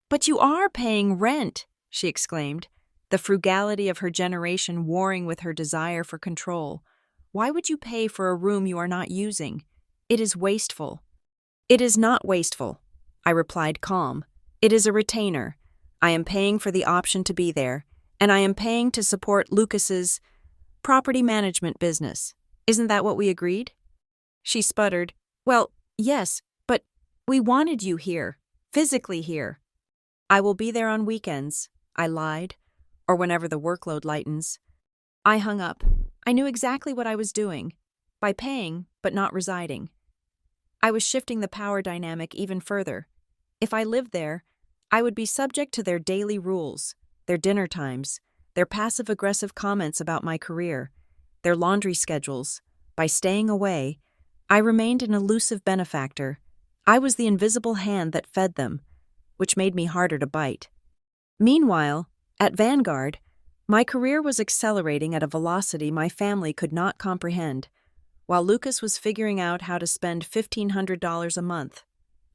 "But you are paying rent," she exclaimed, the frugality of her generation warring with her desire for control. "Why would you pay for a room you are not using? It is wasteful." "It is not wasteful," I replied calm. "It is a retainer. I am paying for the option to be there, and I am paying to support Lucas's property management business. Isn't that what we agreed?" She sputtered, "Well, yes, but we wanted you here, physically here." "I will be there on weekends," I lied, "or whenever the workload lightens." I hung up. I knew exactly what I was doing. By paying, but not residing. I was shifting the power dynamic even further. If I lived there, I would be subject to their daily rules, their dinner times, their passive-aggressive comments about my career, their laundry schedules. By staying away, I remained an elusive benefactor. I was the invisible hand that fed them, which made me harder to bite. Meanwhile, at Vanguard, my career was accelerating at a velocity my family could not comprehend, while Lucas was figuring out how to spend $1,500 a month.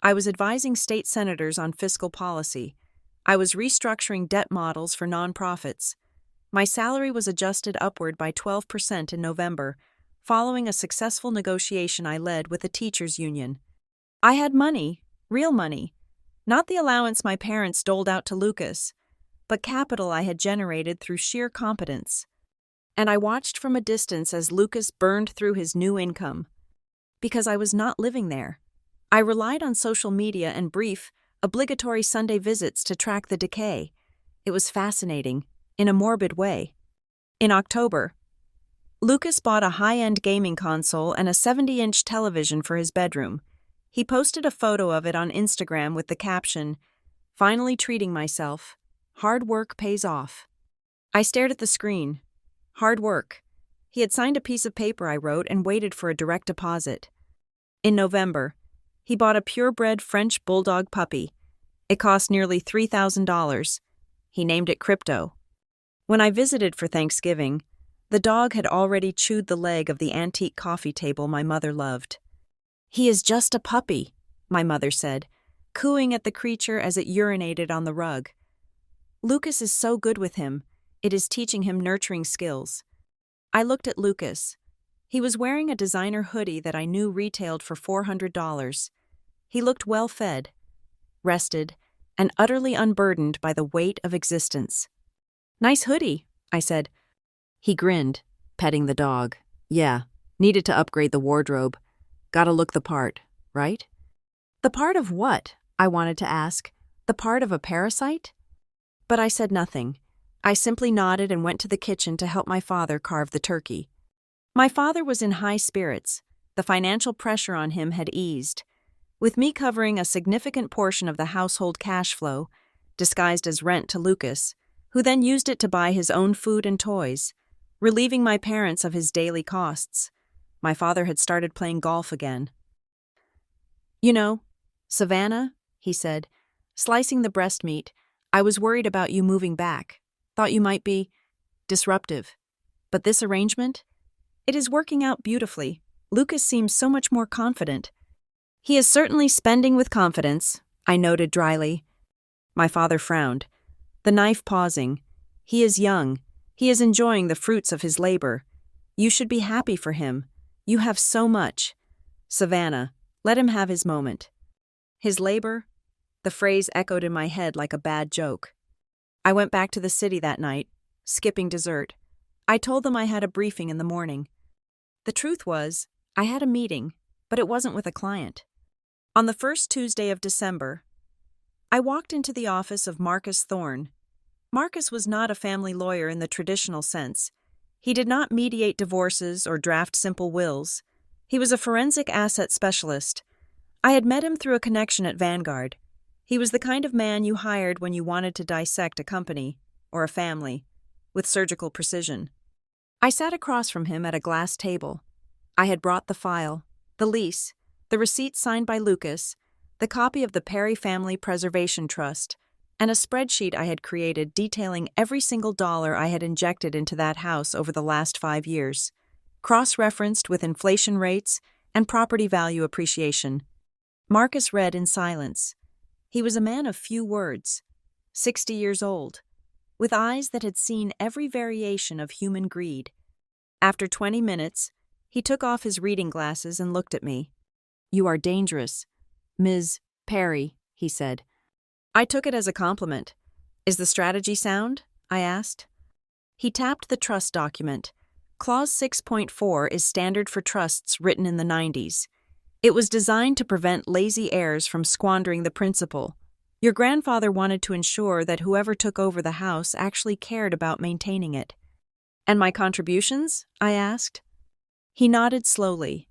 I was advising state senators on fiscal policy. I was restructuring debt models for nonprofits. My salary was adjusted upward by 12% in November, following a successful negotiation I led with the teachers' union. I had money, real money, not the allowance my parents doled out to Lucas, but capital I had generated through sheer competence. And I watched from a distance as Lucas burned through his new income. Because I was not living there, I relied on social media and brief, obligatory Sunday visits to track the decay. It was fascinating, in a morbid way. In October, Lucas bought a high-end gaming console and a 70-inch television for his bedroom. He posted a photo of it on Instagram with the caption, "Finally treating myself. Hard work pays off." I stared at the screen. Hard work. He had signed a piece of paper I wrote and waited for a direct deposit. In November, he bought a purebred French bulldog puppy. It cost nearly $3,000. He named it Crypto. When I visited for Thanksgiving, the dog had already chewed the leg of the antique coffee table my mother loved. "He is just a puppy," my mother said, cooing at the creature as it urinated on the rug. "Lucas is so good with him. It is teaching him nurturing skills." I looked at Lucas. He was wearing a designer hoodie that I knew retailed for $400. He looked well-fed, rested, and utterly unburdened by the weight of existence. "Nice hoodie," I said. He grinned, petting the dog. "Yeah, needed to upgrade the wardrobe. Gotta look the part, right?" "The part of what?" I wanted to ask. "The part of a parasite?" But I said nothing. I simply nodded and went to the kitchen to help my father carve the turkey. My father was in high spirits. The financial pressure on him had eased. With me covering a significant portion of the household cash flow, disguised as rent to Lucas, who then used it to buy his own food and toys, relieving my parents of his daily costs. My father had started playing golf again. "You know, Savannah," he said, slicing the breast meat, "I was worried about you moving back. Thought you might be disruptive. But this arrangement? It is working out beautifully. Lucas seems so much more confident." "He is certainly spending with confidence," I noted dryly. My father frowned, the knife pausing. "He is young. He is enjoying the fruits of his labor. You should be happy for him. You have so much. Savannah, let him have his moment." His labor? The phrase echoed in my head like a bad joke. I went back to the city that night, skipping dessert. I told them I had a briefing in the morning. The truth was, I had a meeting, but it wasn't with a client. On the first Tuesday of December, I walked into the office of Marcus Thorne. Marcus was not a family lawyer in the traditional sense. He did not mediate divorces or draft simple wills. He was a forensic asset specialist. I had met him through a connection at Vanguard. He was the kind of man you hired when you wanted to dissect a company, or a family, with surgical precision. I sat across from him at a glass table. I had brought the file, the lease, the receipt signed by Lucas, the copy of the Perry Family Preservation Trust, and a spreadsheet I had created detailing every single dollar I had injected into that house over the last 5 years, cross-referenced with inflation rates and property value appreciation. Marcus read in silence. He was a man of few words, 60 years old, with eyes that had seen every variation of human greed. After 20 minutes, he took off his reading glasses and looked at me. "You are dangerous, Ms. Perry," he said. I took it as a compliment. "Is the strategy sound?" I asked. He tapped the trust document. Clause 6.4 is standard for trusts written in the 90s. It was designed to prevent lazy heirs from squandering the principal. Your grandfather wanted to ensure that whoever took over the house actually cared about maintaining it. And my contributions? I asked. He nodded slowly.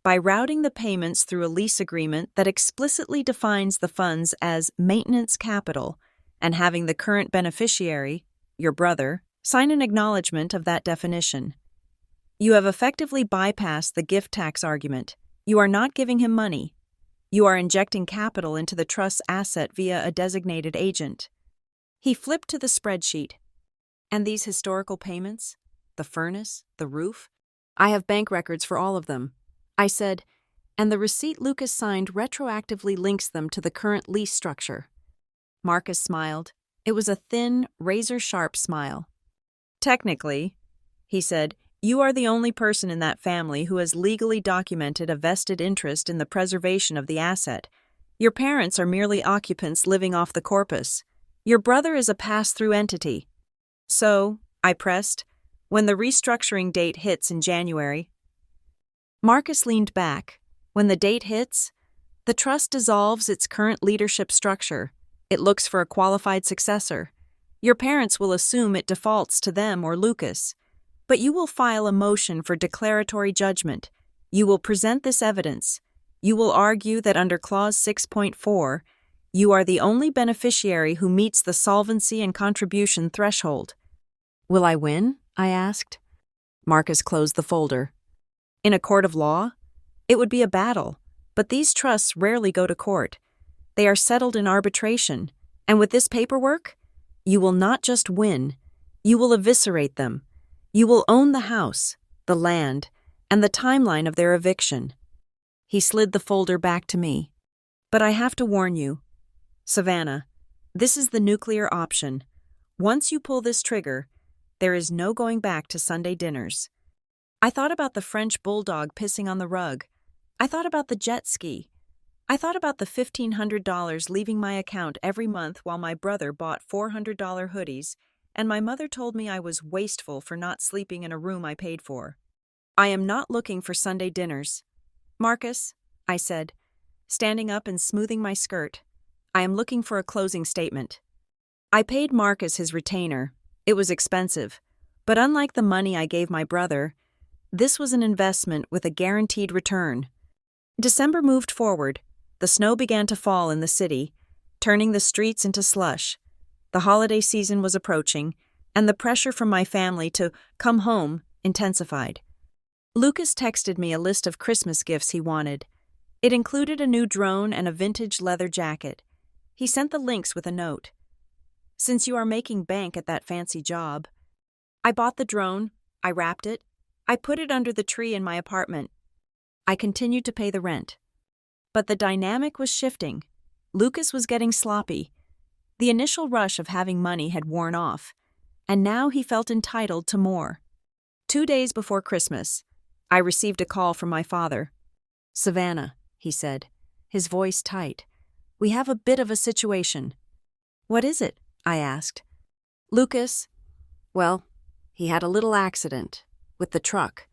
By routing the payments through a lease agreement that explicitly defines the funds as maintenance capital and having the current beneficiary, your brother, sign an acknowledgement of that definition. You have effectively bypassed the gift tax argument. You are not giving him money. You are injecting capital into the trust's asset via a designated agent. He flipped to the spreadsheet. And these historical payments? The furnace? The roof? I have bank records for all of them. I said, and the receipt Lucas signed retroactively links them to the current lease structure. Marcus smiled. It was a thin, razor-sharp smile. Technically, he said, you are the only person in that family who has legally documented a vested interest in the preservation of the asset. Your parents are merely occupants living off the corpus. Your brother is a pass-through entity. So, I pressed, when the restructuring date hits in January. Marcus leaned back. When the date hits, the trust dissolves its current leadership structure. It looks for a qualified successor. Your parents will assume it defaults to them or Lucas. But you will file a motion for declaratory judgment. You will present this evidence. You will argue that under Clause 6.4, you are the only beneficiary who meets the solvency and contribution threshold. Will I win? I asked. Marcus closed the folder. In a court of law? It would be a battle, but these trusts rarely go to court. They are settled in arbitration, and with this paperwork, you will not just win, you will eviscerate them. You will own the house, the land, and the timeline of their eviction. He slid the folder back to me. But I have to warn you. Savannah, this is the nuclear option. Once you pull this trigger, there is no going back to Sunday dinners. I thought about the French bulldog pissing on the rug. I thought about the jet ski. I thought about the $1,500 leaving my account every month while my brother bought $400 hoodies, and my mother told me I was wasteful for not sleeping in a room I paid for. I am not looking for Sunday dinners. Marcus, I said, standing up and smoothing my skirt, I am looking for a closing statement. I paid Marcus his retainer. It was expensive, but unlike the money I gave my brother, this was an investment with a guaranteed return. December moved forward. The snow began to fall in the city, turning the streets into slush. The holiday season was approaching, and the pressure from my family to come home intensified. Lucas texted me a list of Christmas gifts he wanted. It included a new drone and a vintage leather jacket. He sent the links with a note. Since you are making bank at that fancy job. I bought the drone, I wrapped it, I put it under the tree in my apartment. I continued to pay the rent. But the dynamic was shifting. Lucas was getting sloppy. The initial rush of having money had worn off, and now he felt entitled to more. 2 days before Christmas, I received a call from my father. Savannah, he said, his voice tight. We have a bit of a situation. What is it? I asked. Lucas, well, he had a little accident with the truck.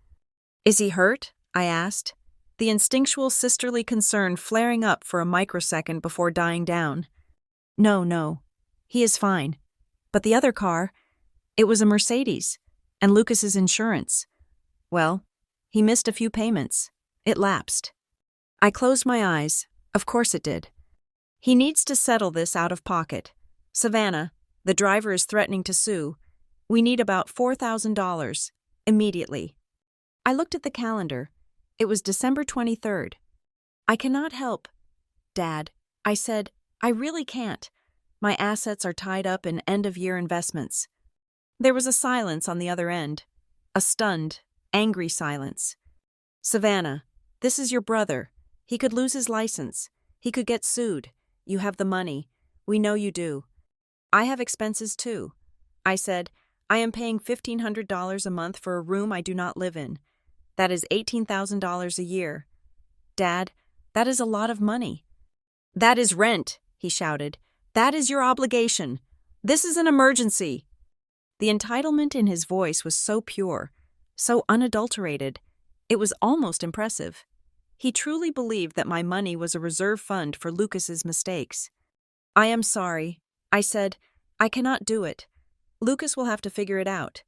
Is he hurt? I asked, the instinctual sisterly concern flaring up for a microsecond before dying down. No, he is fine. But the other car, it was a Mercedes, and Lucas's insurance. Well, he missed a few payments. It lapsed. I closed my eyes. Of course it did. He needs to settle this out of pocket. Savannah, the driver is threatening to sue. We need about $4,000. Immediately. I looked at the calendar. It was December 23rd. I cannot help. Dad, I said, I really can't. My assets are tied up in end-of-year investments. There was a silence on the other end. A stunned, angry silence. Savannah, this is your brother. He could lose his license. He could get sued. You have the money. We know you do. I have expenses too. I said, I am paying $1,500 a month for a room I do not live in. That is $18,000 a year. Dad, that is a lot of money. That is rent, he shouted. That is your obligation. This is an emergency. The entitlement in his voice was so pure, so unadulterated. It was almost impressive. He truly believed that my money was a reserve fund for Lucas's mistakes. I am sorry. I said, I cannot do it. Lucas will have to figure it out.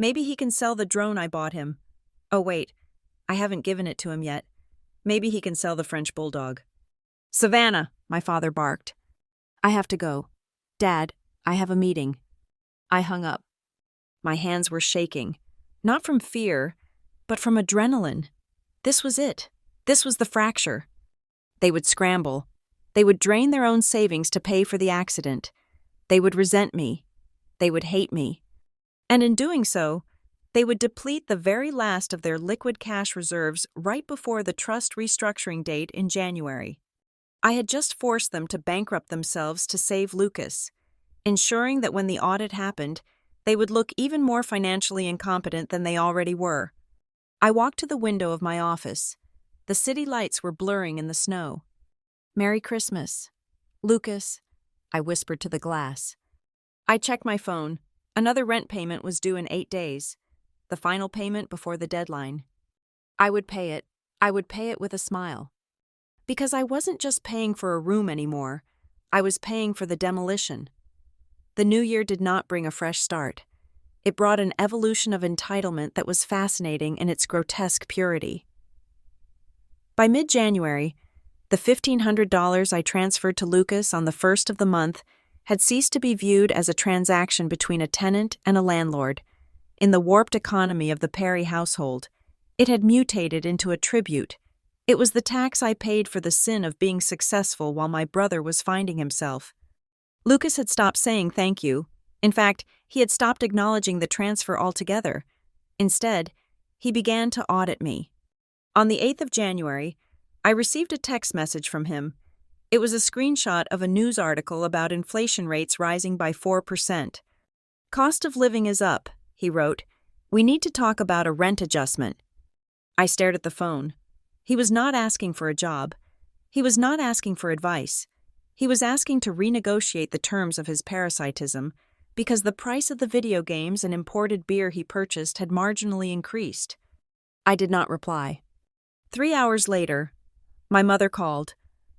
Maybe he can sell the drone I bought him. Oh wait, I haven't given it to him yet. Maybe he can sell the French bulldog. Savannah, my father barked. I have to go. Dad, I have a meeting. I hung up. My hands were shaking, not from fear, but from adrenaline. This was it. This was the fracture. They would scramble. They would drain their own savings to pay for the accident. They would resent me. They would hate me. And in doing so, they would deplete the very last of their liquid cash reserves right before the trust restructuring date in January. I had just forced them to bankrupt themselves to save Lucas, ensuring that when the audit happened, they would look even more financially incompetent than they already were. I walked to the window of my office. The city lights were blurring in the snow. Merry Christmas. Lucas, I whispered to the glass. I checked my phone. Another rent payment was due in 8 days, the final payment before the deadline. I would pay it. I would pay it with a smile. Because I wasn't just paying for a room anymore, I was paying for the demolition. The new year did not bring a fresh start. It brought an evolution of entitlement that was fascinating in its grotesque purity. By mid-January, the $1,500 I transferred to Lucas on the first of the month had ceased to be viewed as a transaction between a tenant and a landlord. In the warped economy of the Perry household, it had mutated into a tribute. It was the tax I paid for the sin of being successful while my brother was finding himself. Lucas had stopped saying thank you. In fact, he had stopped acknowledging the transfer altogether. Instead, he began to audit me. On the 8th of January, I received a text message from him. It was a screenshot of a news article about inflation rates rising by 4%. Cost of living is up, he wrote. We need to talk about a rent adjustment. I stared at the phone. He was not asking for a job. He was not asking for advice. He was asking to renegotiate the terms of his parasitism because the price of the video games and imported beer he purchased had marginally increased. I did not reply. 3 hours later, my mother called.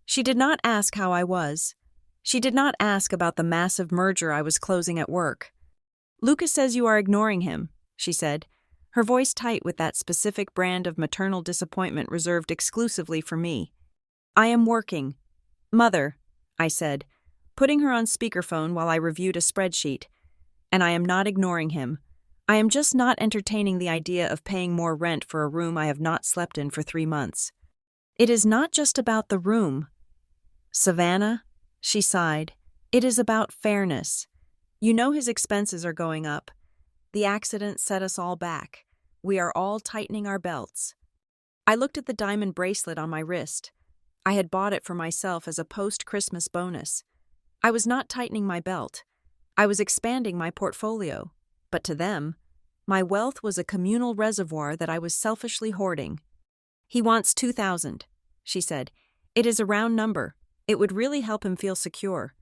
She did not ask how I was. She did not ask about the massive merger I was closing at work. Lucas says you are ignoring him, she said, her voice tight with that specific brand of maternal disappointment reserved exclusively for me. I am working. Mother, I said, putting her on speakerphone while I reviewed a spreadsheet. And I am not ignoring him. I am just not entertaining the idea of paying more rent for a room I have not slept in for 3 months. It is not just about the room. Savannah, she sighed, it is about fairness. You know his expenses are going up. The accident set us all back. We are all tightening our belts. I looked at the diamond bracelet on my wrist. I had bought it for myself as a post-Christmas bonus. I was not tightening my belt. I was expanding my portfolio. But to them, my wealth was a communal reservoir that I was selfishly hoarding. He wants $2,000, she said. It is a round number. It would really help him feel secure.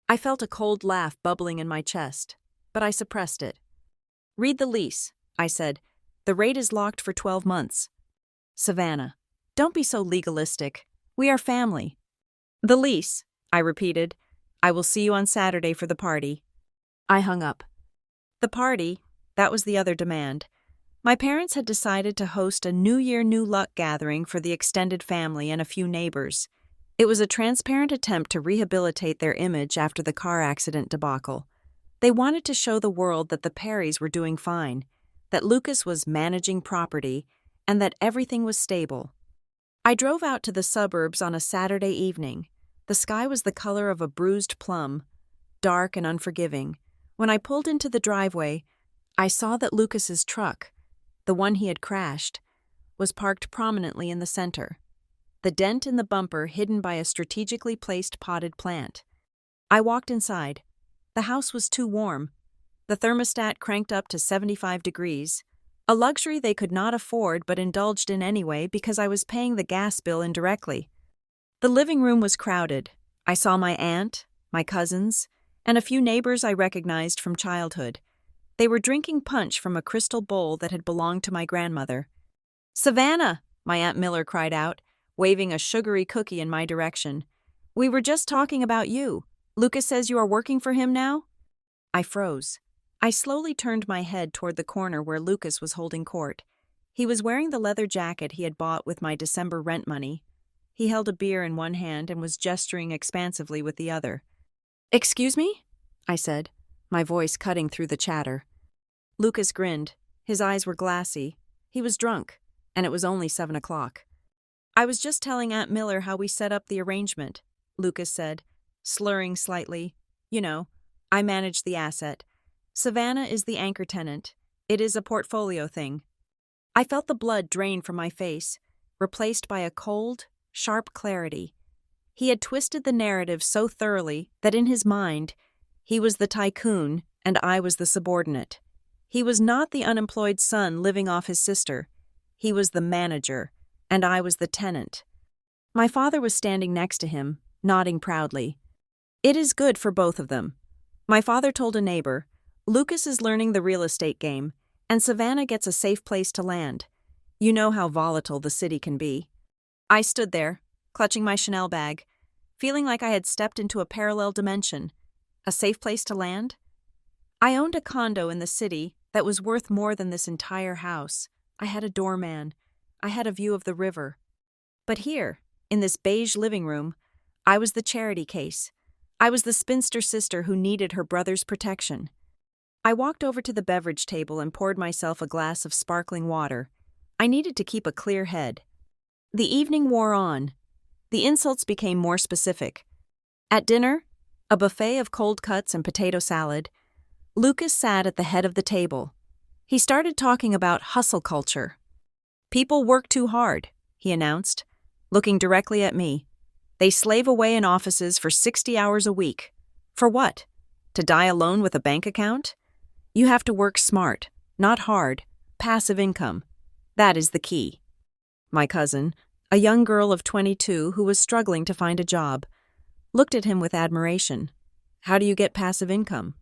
I felt a cold laugh bubbling in my chest, but I suppressed it. Read the lease, I said. The rate is locked for 12 months. Savannah, don't be so legalistic. We are family. The lease, I repeated. I will see you on Saturday for the party. I hung up. The party, that was the other demand. My parents had decided to host a New Year, New Luck gathering for the extended family and a few neighbors. It was a transparent attempt to rehabilitate their image after the car accident debacle. They wanted to show the world that the Perrys were doing fine, that Lucas was managing property, and that everything was stable. I drove out to the suburbs on a Saturday evening. The sky was the color of a bruised plum, dark and unforgiving. When I pulled into the driveway, I saw that Lucas's truck, the one he had crashed, was parked prominently in the center, the dent in the bumper hidden by a strategically placed potted plant. I walked inside. The house was too warm. The thermostat cranked up to 75 degrees, a luxury they could not afford but indulged in anyway because I was paying the gas bill indirectly. The living room was crowded. I saw my aunt, my cousins, and a few neighbors I recognized from childhood. They were drinking punch from a crystal bowl that had belonged to my grandmother. Savannah, my Aunt Miller cried out, waving a sugary cookie in my direction. We were just talking about you. Lucas says you are working for him now? I froze. I slowly turned my head toward the corner where Lucas was holding court. He was wearing the leather jacket he had bought with my December rent money. He held a beer in one hand and was gesturing expansively with the other. "Excuse me?" I said, my voice cutting through the chatter. Lucas grinned. His eyes were glassy. He was drunk, and it was only 7 o'clock. "I was just telling Aunt Miller how we set up the arrangement," Lucas said, slurring slightly. "You know, I manage the asset. Savannah is the anchor tenant. It is a portfolio thing." I felt the blood drain from my face, replaced by a cold, sharp clarity. He had twisted the narrative so thoroughly that in his mind, he was the tycoon and I was the subordinate. He was not the unemployed son living off his sister. He was the manager, and I was the tenant. My father was standing next to him, nodding proudly. "It is good for both of them." My father told a neighbor, "Lucas is learning the real estate game, and Savannah gets a safe place to land. You know how volatile the city can be." I stood there, clutching my Chanel bag, feeling like I had stepped into a parallel dimension. A safe place to land? I owned a condo in the city that was worth more than this entire house. I had a doorman. I had a view of the river. But here, in this beige living room, I was the charity case. I was the spinster sister who needed her brother's protection. I walked over to the beverage table and poured myself a glass of sparkling water. I needed to keep a clear head. The evening wore on. The insults became more specific. At dinner, a buffet of cold cuts and potato salad, Lucas sat at the head of the table. He started talking about hustle culture. "People work too hard," he announced, looking directly at me. "They slave away in offices for 60 hours a week. For what? To die alone with a bank account? You have to work smart, not hard, passive income. That is the key." My cousin, a young girl of 22 who was struggling to find a job, looked at him with admiration. "How do you get passive income,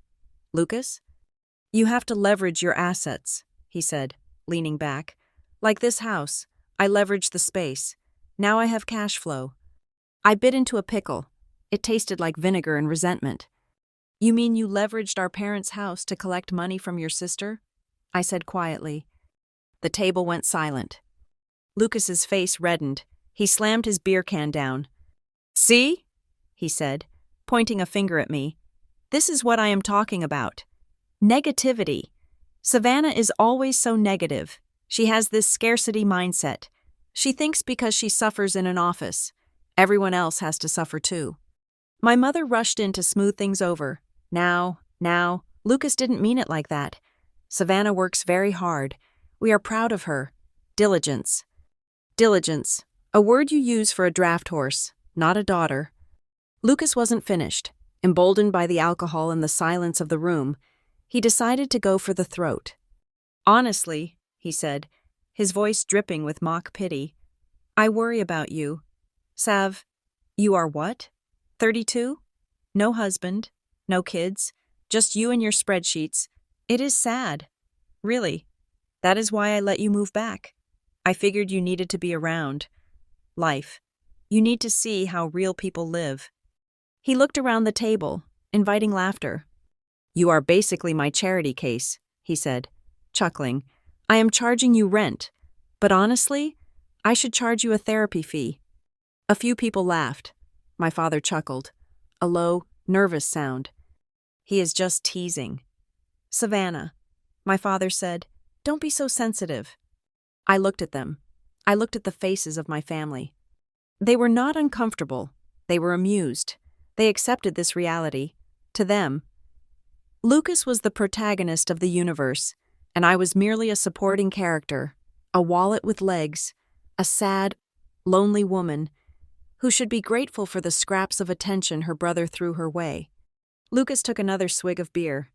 Lucas?" "You have to leverage your assets," he said, leaning back. "Like this house, I leveraged the space. Now I have cash flow." I bit into a pickle. It tasted like vinegar and resentment. "You mean you leveraged our parents' house to collect money from your sister?" I said quietly. The table went silent. Lucas's face reddened. He slammed his beer can down. "See?" he said, pointing a finger at me. "This is what I am talking about. Negativity. Savannah is always so negative. She has this scarcity mindset. She thinks because she suffers in an office, everyone else has to suffer too." My mother rushed in to smooth things over. Now, Lucas didn't mean it like that. Savannah works very hard. We are proud of her. Diligence. Diligence, a word you use for a draft horse, not a daughter. Lucas wasn't finished. Emboldened by the alcohol and the silence of the room, he decided to go for the throat. "Honestly," he said, his voice dripping with mock pity, "I worry about you. Sav, you are what? 32? No husband, no kids, just you and your spreadsheets. It is sad. Really. That is why I let you move back. I figured you needed to be around. Life. You need to see how real people live." He looked around the table, inviting laughter. "You are basically my charity case," he said, chuckling. "I am charging you rent, but honestly, I should charge you a therapy fee." A few people laughed. My father chuckled, a low, nervous sound. "He is just teasing." "Savannah," my father said, "don't be so sensitive." I looked at them. I looked at the faces of my family. They were not uncomfortable. They were amused. They accepted this reality. To them, Lucas was the protagonist of the universe, and I was merely a supporting character, a wallet with legs, a sad, lonely woman who should be grateful for the scraps of attention her brother threw her way. Lucas took another swig of beer.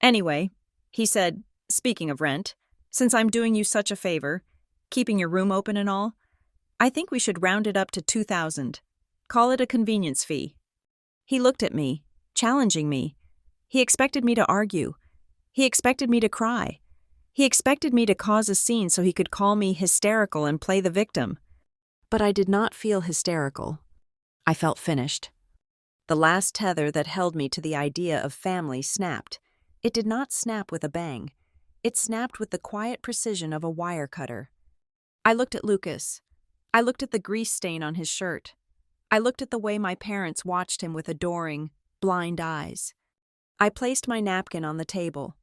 "Anyway," he said, "speaking of rent, since I'm doing you such a favor, keeping your room open and all, I think we should round it up to 2,000. Call it a convenience fee." He looked at me, challenging me. He expected me to argue. He expected me to cry. He expected me to cause a scene so he could call me hysterical and play the victim. But I did not feel hysterical. I felt finished. The last tether that held me to the idea of family snapped. It did not snap with a bang. It snapped with the quiet precision of a wire cutter. I looked at Lucas. I looked at the grease stain on his shirt. I looked at the way my parents watched him with adoring, blind eyes. I placed my napkin on the table.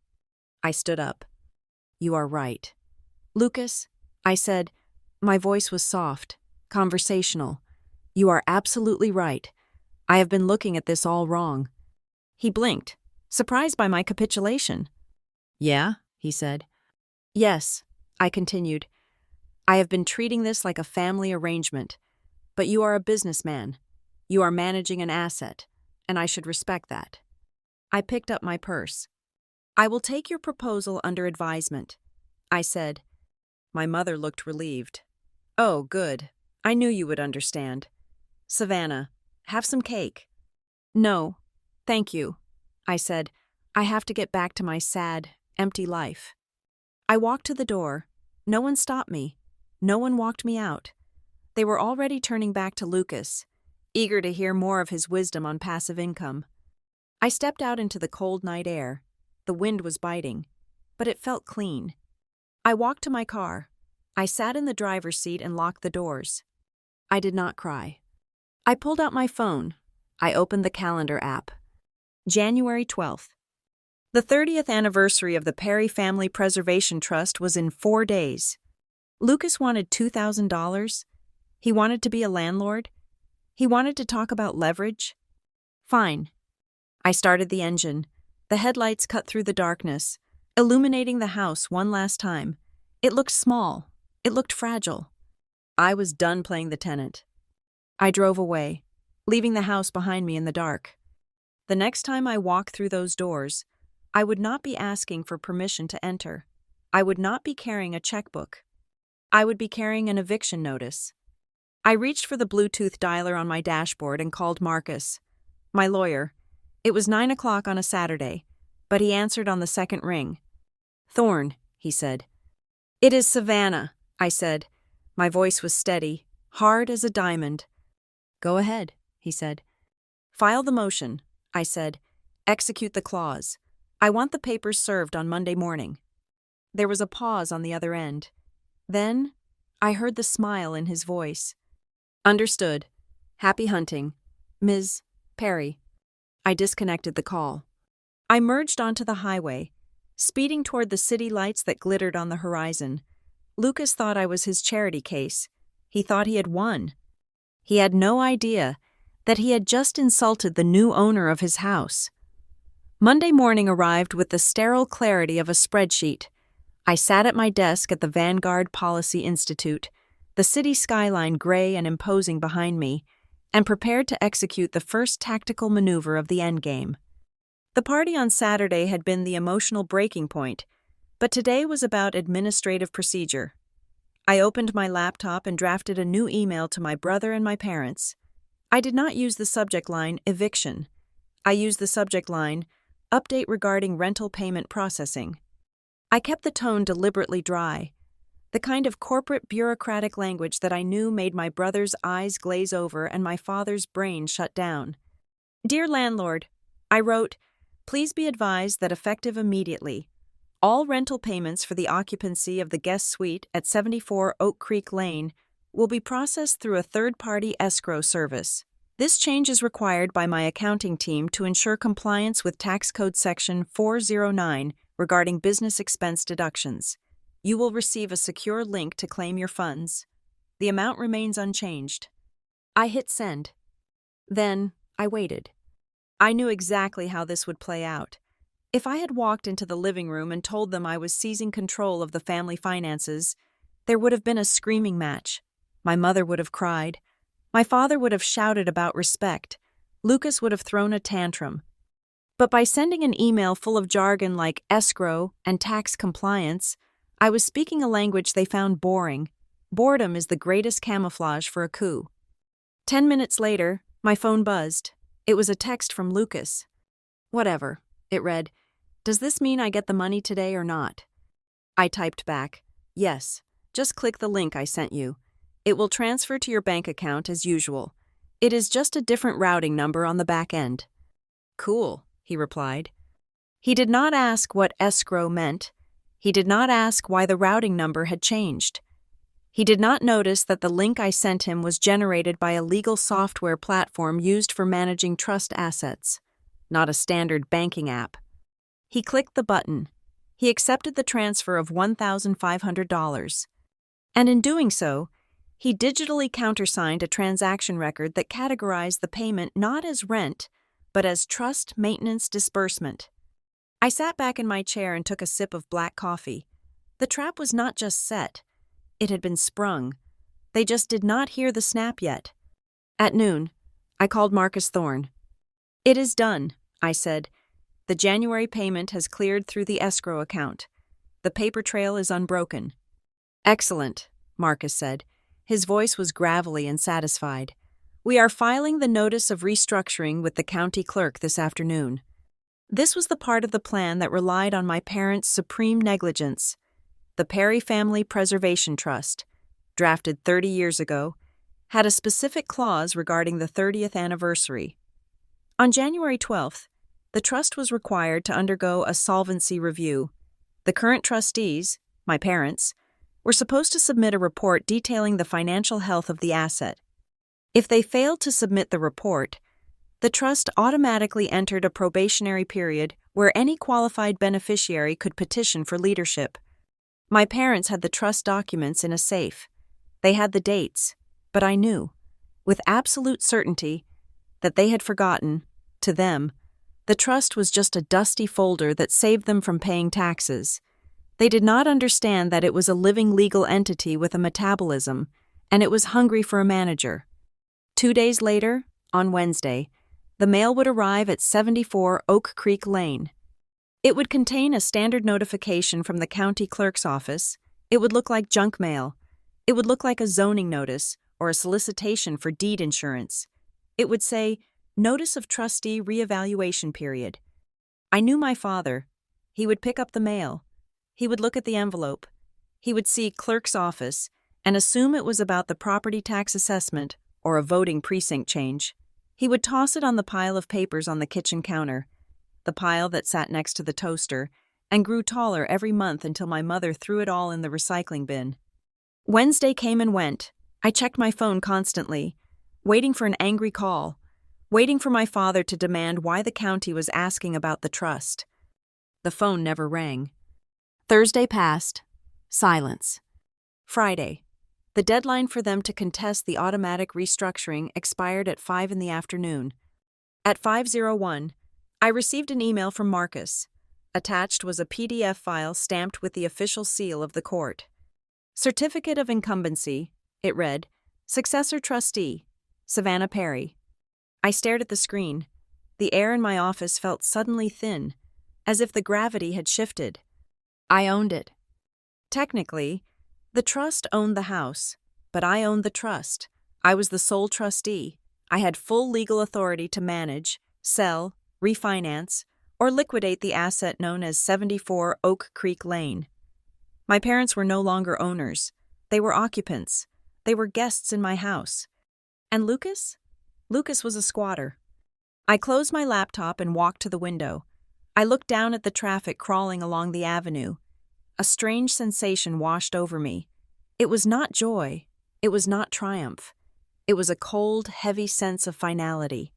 I stood up. "You are right." "Lucas," I said. My voice was soft, conversational. "You are absolutely right. I have been looking at this all wrong." He blinked, surprised by my capitulation. "Yeah?" he said. "Yes," I continued. "I have been treating this like a family arrangement. But you are a businessman. You are managing an asset, and I should respect that." I picked up my purse. "I will take your proposal under advisement," I said. My mother looked relieved. "Oh, good. I knew you would understand. Savannah, have some cake." "No, thank you," I said. "I have to get back to my sad, empty life." I walked to the door. No one stopped me. No one walked me out. They were already turning back to Lucas, eager to hear more of his wisdom on passive income. I stepped out into the cold night air. The wind was biting, but it felt clean. I walked to my car. I sat in the driver's seat and locked the doors. I did not cry. I pulled out my phone. I opened the calendar app. January 12th. The 30th anniversary of the Perry Family Preservation Trust was in 4 days. Lucas wanted $2,000. He wanted to be a landlord. He wanted to talk about leverage. Fine. I started the engine. The headlights cut through the darkness, illuminating the house one last time. It looked small. It looked fragile. I was done playing the tenant. I drove away, leaving the house behind me in the dark. The next time I walked through those doors, I would not be asking for permission to enter. I would not be carrying a checkbook. I would be carrying an eviction notice. I reached for the Bluetooth dialer on my dashboard and called Marcus, my lawyer. It was 9 o'clock on a Saturday, but he answered on the second ring. "Thorne," he said. "It is Savannah," I said. My voice was steady, hard as a diamond. "Go ahead," he said. "File the motion," I said. "Execute the clause. I want the papers served on Monday morning." There was a pause on the other end. Then I heard the smile in his voice. "Understood. Happy hunting. Ms. Perry." I disconnected the call. I merged onto the highway, speeding toward the city lights that glittered on the horizon. Lucas thought I was his charity case. He thought he had won. He had no idea that he had just insulted the new owner of his house. Monday morning arrived with the sterile clarity of a spreadsheet. I sat at my desk at the Vanguard Policy Institute, the city skyline gray and imposing behind me, and prepared to execute the first tactical maneuver of the endgame. The party on Saturday had been the emotional breaking point, but today was about administrative procedure. I opened my laptop and drafted a new email to my brother and my parents. I did not use the subject line, eviction. I used the subject line, update regarding rental payment processing. I kept the tone deliberately dry, the kind of corporate bureaucratic language that I knew made my brother's eyes glaze over and my father's brain shut down. "Dear landlord," I wrote, "please be advised that effective immediately, all rental payments for the occupancy of the guest suite at 74 Oak Creek Lane will be processed through a third-party escrow service. This change is required by my accounting team to ensure compliance with Tax Code Section 409 regarding business expense deductions. You will receive a secure link to claim your funds. The amount remains unchanged." I hit send. Then I waited. I knew exactly how this would play out. If I had walked into the living room and told them I was seizing control of the family finances, there would have been a screaming match. My mother would have cried. My father would have shouted about respect. Lucas would have thrown a tantrum. But by sending an email full of jargon like escrow and tax compliance, I was speaking a language they found boring. Boredom is the greatest camouflage for a coup. 10 minutes later, my phone buzzed. It was a text from Lucas. "Whatever," it read. "Does this mean I get the money today or not?" I typed back, "Yes, just click the link I sent you. It will transfer to your bank account as usual. It is just a different routing number on the back end." "Cool," he replied. He did not ask what escrow meant. He did not ask why the routing number had changed. He did not notice that the link I sent him was generated by a legal software platform used for managing trust assets, not a standard banking app. He clicked the button. He accepted the transfer of $1,500. And in doing so, he digitally countersigned a transaction record that categorized the payment not as rent, but as trust maintenance disbursement. I sat back in my chair and took a sip of black coffee. The trap was not just set. It had been sprung. They just did not hear the snap yet. At noon, I called Marcus Thorne. "It is done," I said. "The January payment has cleared through the escrow account. The paper trail is unbroken." "Excellent," Marcus said. His voice was gravelly and satisfied. "We are filing the notice of restructuring with the county clerk this afternoon." This was the part of the plan that relied on my parents' supreme negligence. The Perry Family Preservation Trust, drafted 30 years ago, had a specific clause regarding the 30th anniversary. On January 12th, the trust was required to undergo a solvency review. The current trustees, my parents, were supposed to submit a report detailing the financial health of the asset. If they failed to submit the report, the trust automatically entered a probationary period where any qualified beneficiary could petition for leadership. My parents had the trust documents in a safe. They had the dates, but I knew, with absolute certainty, that they had forgotten, to them, the trust was just a dusty folder that saved them from paying taxes. They did not understand that it was a living legal entity with a metabolism, and it was hungry for a manager. 2 days later, on Wednesday, the mail would arrive at 74 Oak Creek Lane. It would contain a standard notification from the county clerk's office. It would look like junk mail. It would look like a zoning notice or a solicitation for deed insurance. It would say, "Notice of Trustee Reevaluation Period." I knew my father. He would pick up the mail. He would look at the envelope. He would see clerk's office and assume it was about the property tax assessment or a voting precinct change. He would toss it on the pile of papers on the kitchen counter, the pile that sat next to the toaster, and grew taller every month until my mother threw it all in the recycling bin. Wednesday came and went. I checked my phone constantly, waiting for an angry call, waiting for my father to demand why the county was asking about the trust. The phone never rang. Thursday passed. Silence. Friday. The deadline for them to contest the automatic restructuring expired at 5 in the afternoon. At 5:01, I received an email from Marcus. Attached was a PDF file stamped with the official seal of the court. Certificate of Incumbency, it read, Successor Trustee, Savannah Perry. I stared at the screen. The air in my office felt suddenly thin, as if the gravity had shifted. I owned it. Technically, the trust owned the house, but I owned the trust. I was the sole trustee. I had full legal authority to manage, sell, refinance, or liquidate the asset known as 74 Oak Creek Lane. My parents were no longer owners. They were occupants. They were guests in my house. And Lucas? Lucas was a squatter. I closed my laptop and walked to the window. I looked down at the traffic crawling along the avenue. A strange sensation washed over me. It was not joy. It was not triumph. It was a cold, heavy sense of finality.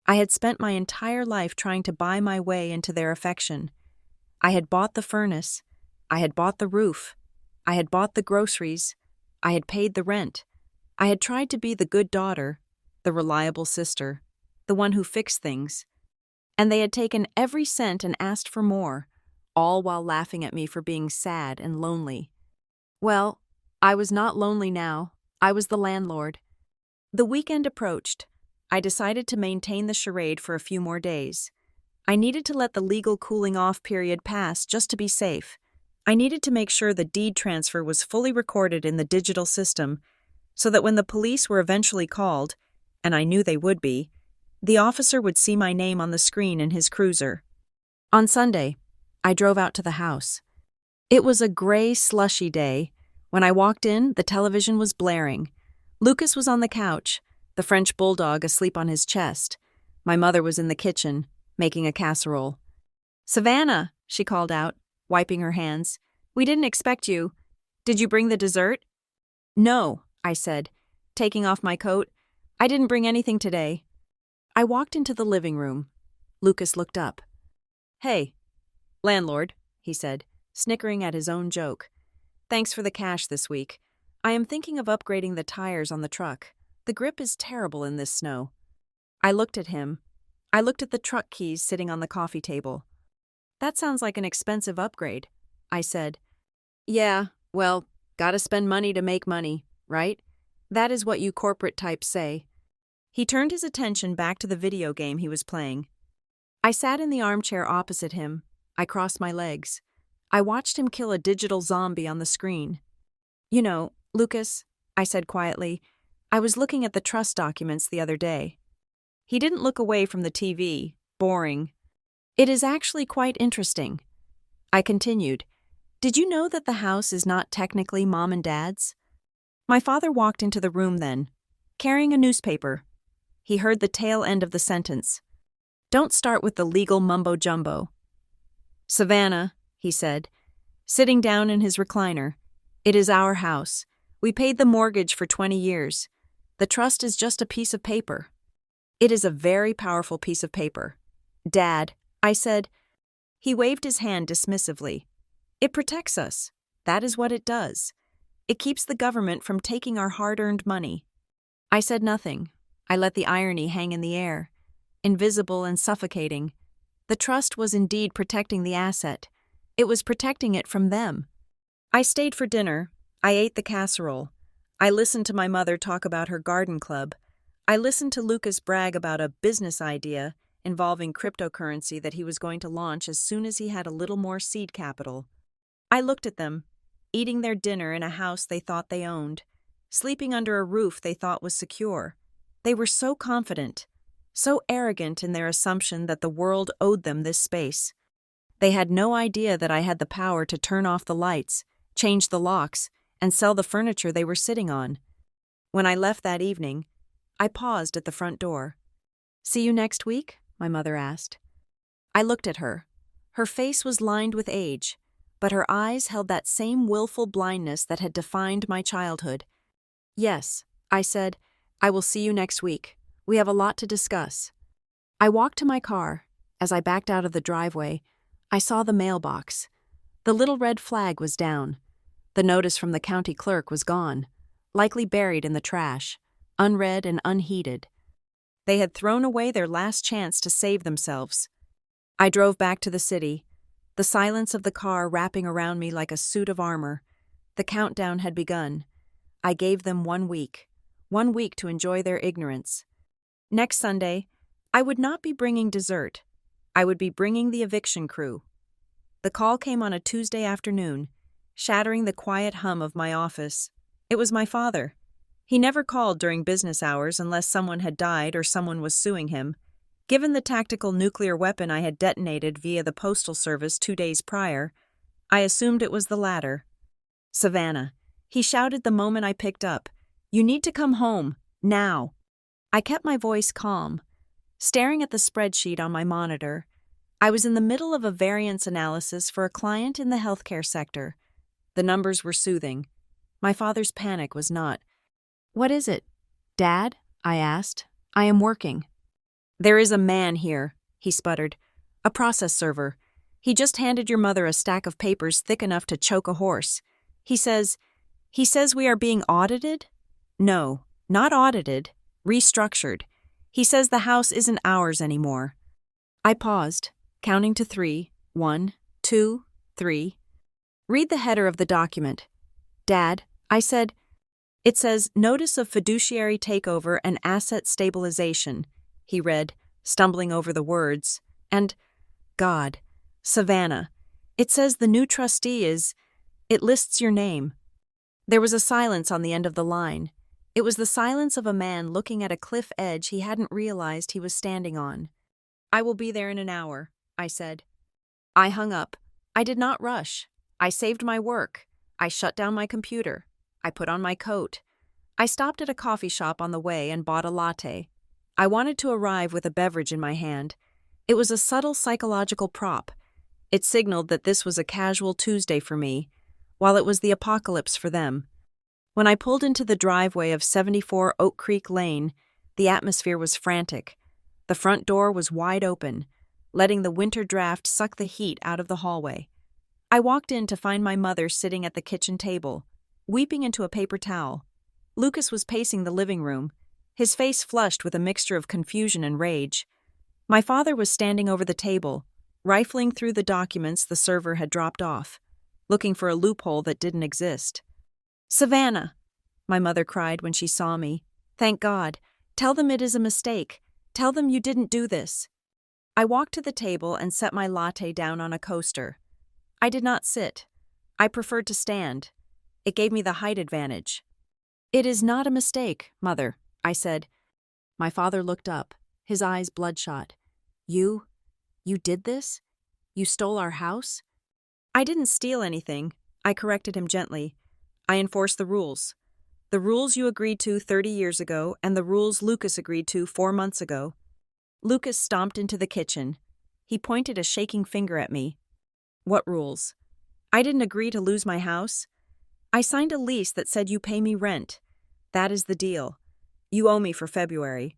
I had spent my entire life trying to buy my way into their affection. I had bought the furnace. I had bought the roof. I had bought the groceries. I had paid the rent. I had tried to be the good daughter, the reliable sister, the one who fixed things. And they had taken every cent and asked for more, all while laughing at me for being sad and lonely. Well, I was not lonely now. I was the landlord. The weekend approached. I decided to maintain the charade for a few more days. I needed to let the legal cooling-off period pass just to be safe. I needed to make sure the deed transfer was fully recorded in the digital system so that when the police were eventually called, and I knew they would be, the officer would see my name on the screen in his cruiser. On Sunday, I drove out to the house. It was a gray, slushy day. When I walked in, the television was blaring. Lucas was on the couch, the French bulldog asleep on his chest. My mother was in the kitchen, making a casserole. Savannah, she called out, wiping her hands. We didn't expect you. Did you bring the dessert? No, I said, taking off my coat. I didn't bring anything today. I walked into the living room. Lucas looked up. Hey, landlord, he said, snickering at his own joke. Thanks for the cash this week. I am thinking of upgrading the tires on the truck. The grip is terrible in this snow. I looked at him. I looked at the truck keys sitting on the coffee table. That sounds like an expensive upgrade, I said. Yeah, well, gotta spend money to make money, right? That is what you corporate types say. He turned his attention back to the video game he was playing. I sat in the armchair opposite him. I crossed my legs. I watched him kill a digital zombie on the screen. You know, Lucas, I said quietly, I was looking at the trust documents the other day. He didn't look away from the TV, boring. It is actually quite interesting. I continued. Did you know that the house is not technically Mom and Dad's? My father walked into the room then, carrying a newspaper. He heard the tail end of the sentence. Don't start with the legal mumbo-jumbo. Savannah, he said, sitting down in his recliner. It is our house. We paid the mortgage for 20 years. The trust is just a piece of paper. It is a very powerful piece of paper. Dad, I said. He waved his hand dismissively. It protects us. That is what it does. It keeps the government from taking our hard-earned money. I said nothing. I let the irony hang in the air, invisible and suffocating. The trust was indeed protecting the asset. It was protecting it from them. I stayed for dinner. I ate the casserole. I listened to my mother talk about her garden club. I listened to Lucas brag about a business idea involving cryptocurrency that he was going to launch as soon as he had a little more seed capital. I looked at them, eating their dinner in a house they thought they owned, sleeping under a roof they thought was secure. They were so confident, so arrogant in their assumption that the world owed them this space. They had no idea that I had the power to turn off the lights, change the locks, and sell the furniture they were sitting on. When I left that evening, I paused at the front door. See you next week? My mother asked. I looked at her. Her face was lined with age, but her eyes held that same willful blindness that had defined my childhood. Yes, I said, I will see you next week. We have a lot to discuss. I walked to my car. As I backed out of the driveway, I saw the mailbox. The little red flag was down. The notice from the county clerk was gone, likely buried in the trash, unread and unheeded. They had thrown away their last chance to save themselves. I drove back to the city, the silence of the car wrapping around me like a suit of armor. The countdown had begun. I gave them 1 week to enjoy their ignorance. Next Sunday, I would not be bringing dessert. I would be bringing the eviction crew. The call came on a Tuesday afternoon, shattering the quiet hum of my office. It was my father. He never called during business hours unless someone had died or someone was suing him. Given the tactical nuclear weapon I had detonated via the Postal Service 2 days prior, I assumed it was the latter. Savannah, he shouted the moment I picked up. You need to come home, now. I kept my voice calm, staring at the spreadsheet on my monitor. I was in the middle of a variance analysis for a client in the healthcare sector. The numbers were soothing. My father's panic was not. What is it, Dad? I asked. I am working. There is a man here, he sputtered. A process server. He just handed your mother a stack of papers thick enough to choke a horse. He says we are being audited? No, not audited. Restructured. He says the house isn't ours anymore. I paused, counting to 3. 1, 2, 3. Read the header of the document. Dad, I said, it says Notice of Fiduciary Takeover and Asset Stabilization, he read, stumbling over the words. And, God, Savannah, it says the new trustee is, it lists your name. There was a silence on the end of the line. It was the silence of a man looking at a cliff edge he hadn't realized he was standing on. I will be there in an hour, I said. I hung up. I did not rush. I saved my work. I shut down my computer. I put on my coat. I stopped at a coffee shop on the way and bought a latte. I wanted to arrive with a beverage in my hand. It was a subtle psychological prop. It signaled that this was a casual Tuesday for me, while it was the apocalypse for them. When I pulled into the driveway of 74 Oak Creek Lane, the atmosphere was frantic. The front door was wide open, letting the winter draft suck the heat out of the hallway. I walked in to find my mother sitting at the kitchen table, weeping into a paper towel. Lucas was pacing the living room, his face flushed with a mixture of confusion and rage. My father was standing over the table, rifling through the documents the server had dropped off, looking for a loophole that didn't exist. "Savannah," my mother cried when she saw me. "Thank God. Tell them it is a mistake. Tell them you didn't do this." I walked to the table and set my latte down on a coaster. I did not sit. I preferred to stand. It gave me the height advantage. "It is not a mistake, Mother," I said. My father looked up, his eyes bloodshot. You did this? You stole our house?" "I didn't steal anything," I corrected him gently. "I enforced the rules. The rules you agreed to 30 years ago and the rules Lucas agreed to 4 months ago." Lucas stomped into the kitchen. He pointed a shaking finger at me. "What rules? I didn't agree to lose my house. I signed a lease that said you pay me rent. That is the deal. You owe me for February.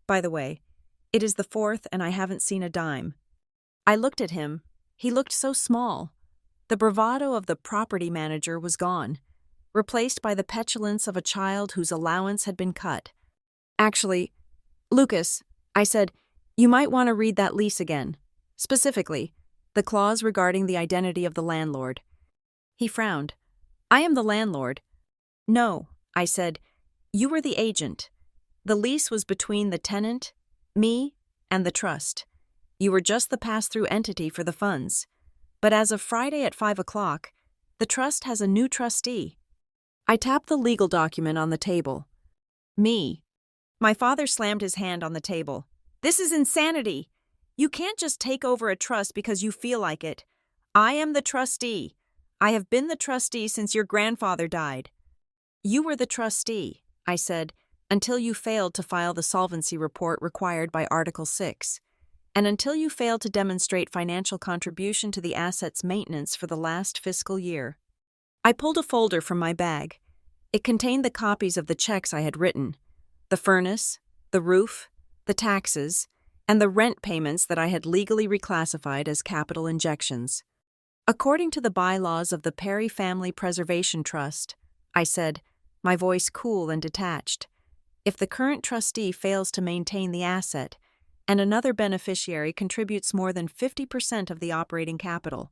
By the way, it is the 4th and I haven't seen a dime." I looked at him. He looked so small. The bravado of the property manager was gone, replaced by the petulance of a child whose allowance had been cut. "Actually, Lucas," I said, "you might want to read that lease again. Specifically, the clause regarding the identity of the landlord." He frowned. "I am the landlord." "No," I said, "you were the agent. The lease was between the tenant, me, and the trust. You were just the pass-through entity for the funds. But as of Friday at 5 o'clock, the trust has a new trustee." I tapped the legal document on the table. "Me." My father slammed his hand on the table. "This is insanity. You can't just take over a trust because you feel like it. I am the trustee. I have been the trustee since your grandfather died." "You were the trustee," I said, "until you failed to file the solvency report required by Article 6, and until you failed to demonstrate financial contribution to the asset's maintenance for the last fiscal year." I pulled a folder from my bag. It contained the copies of the checks I had written, the furnace, the roof, the taxes, and the rent payments that I had legally reclassified as capital injections. "According to the bylaws of the Perry Family Preservation Trust," I said, my voice cool and detached, "if the current trustee fails to maintain the asset, and another beneficiary contributes more than 50% of the operating capital,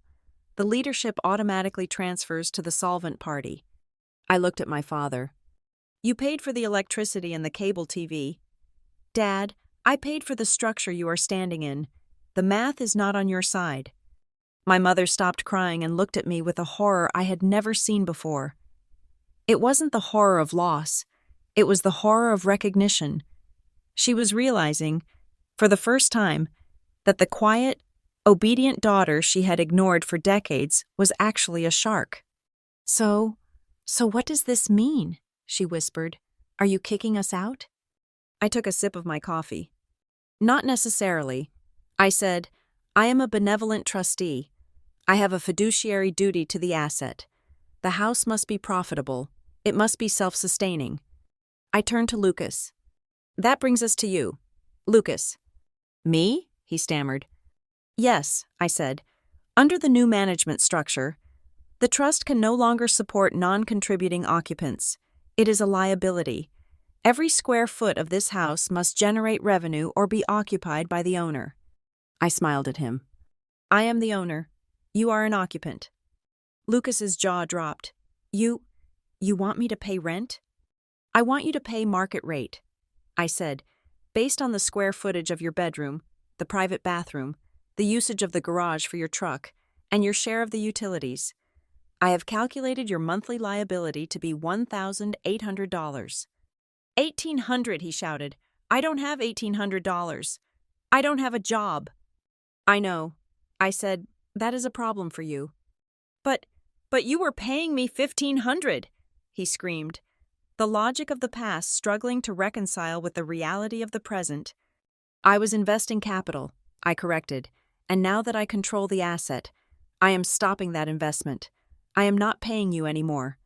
the leadership automatically transfers to the solvent party." I looked at my father. "You paid for the electricity and the cable TV. Dad, I paid for the structure you are standing in. The math is not on your side." My mother stopped crying and looked at me with a horror I had never seen before. It wasn't the horror of loss. It was the horror of recognition. She was realizing, for the first time, that the quiet, obedient daughter she had ignored for decades was actually a shark. So what does this mean?" she whispered. "Are you kicking us out?" I took a sip of my coffee. "Not necessarily." I said, "I am a benevolent trustee. I have a fiduciary duty to the asset. The house must be profitable. It must be self-sustaining." I turned to Lucas. "That brings us to you. Lucas." "Me?" he stammered. "Yes," I said. "Under the new management structure, the trust can no longer support non-contributing occupants. It is a liability. Every square foot of this house must generate revenue or be occupied by the owner." I smiled at him. "I am the owner. You are an occupant." Lucas's jaw dropped. You want me to pay rent?" "I want you to pay market rate," I said, "based on the square footage of your bedroom, the private bathroom, the usage of the garage for your truck, and your share of the utilities. I have calculated your monthly liability to be $1,800. $1,800, he shouted. "I don't have $1,800. I don't have a job." "I know," I said, "that is a problem for you." But you were paying me $1,500, he screamed. The logic of the past struggling to reconcile with the reality of the present. "I was investing capital," I corrected, "and now that I control the asset, I am stopping that investment. I am not paying you anymore.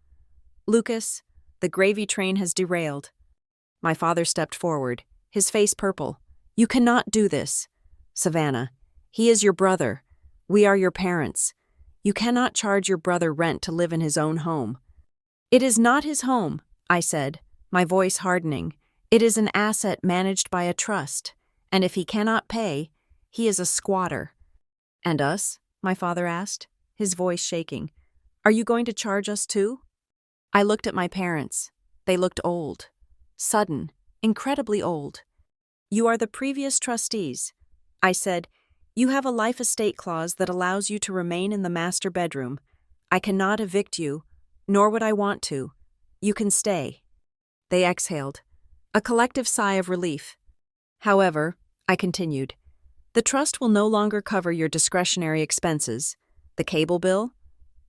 Lucas, the gravy train has derailed. My father stepped forward, his face purple. You cannot do this. Savannah, he is your brother. We are your parents. You cannot charge your brother rent to live in his own home. It is not his home, I said, my voice hardening. It is an asset managed by a trust, and if he cannot pay, he is a squatter. And us? My father asked, his voice shaking. Are you going to charge us too? I looked at my parents. They looked old. Sudden, incredibly old. You are the previous trustees. I said, you have a life estate clause that allows you to remain in the master bedroom. I cannot evict you, nor would I want to. You can stay. They exhaled, a collective sigh of relief. However, I continued, the trust will no longer cover your discretionary expenses. The cable bill?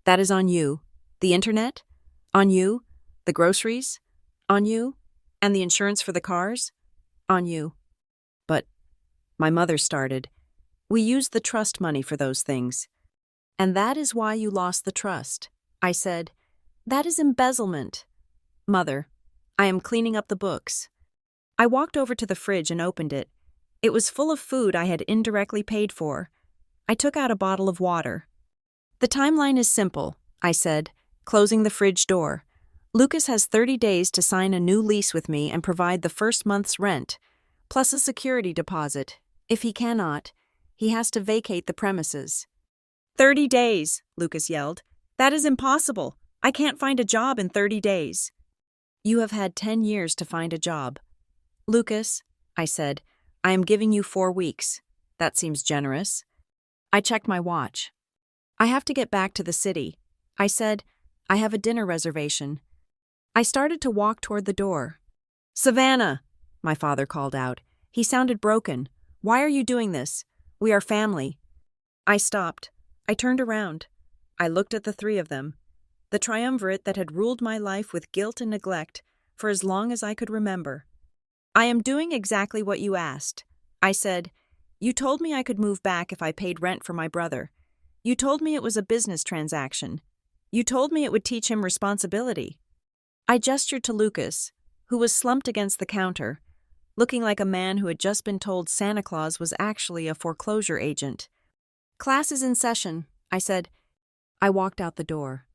That is on you. The internet? On you. The groceries? On you. And the insurance for the cars? On you. But, my mother started, we used the trust money for those things. And that is why you lost the trust. I said, that is embezzlement. Mother, I am cleaning up the books. I walked over to the fridge and opened it. It was full of food I had indirectly paid for. I took out a bottle of water. The timeline is simple, I said, closing the fridge door. Lucas has 30 days to sign a new lease with me and provide the first month's rent, plus a security deposit. If he cannot, he has to vacate the premises. 30 days, Lucas yelled. That is impossible. I can't find a job in 30 days. You have had 10 years to find a job. Lucas, I said, I am giving you 4 weeks. That seems generous. I checked my watch. I have to get back to the city. I said, I have a dinner reservation. I started to walk toward the door. Savannah, my father called out. He sounded broken. Why are you doing this? We are family. I stopped. I turned around. I looked at the three of them, the triumvirate that had ruled my life with guilt and neglect for as long as I could remember. I am doing exactly what you asked. I said, you told me I could move back if I paid rent for my brother. You told me it was a business transaction. You told me it would teach him responsibility. I gestured to Lucas, who was slumped against the counter, looking like a man who had just been told Santa Claus was actually a foreclosure agent. Class is in session, I said. I walked out the door.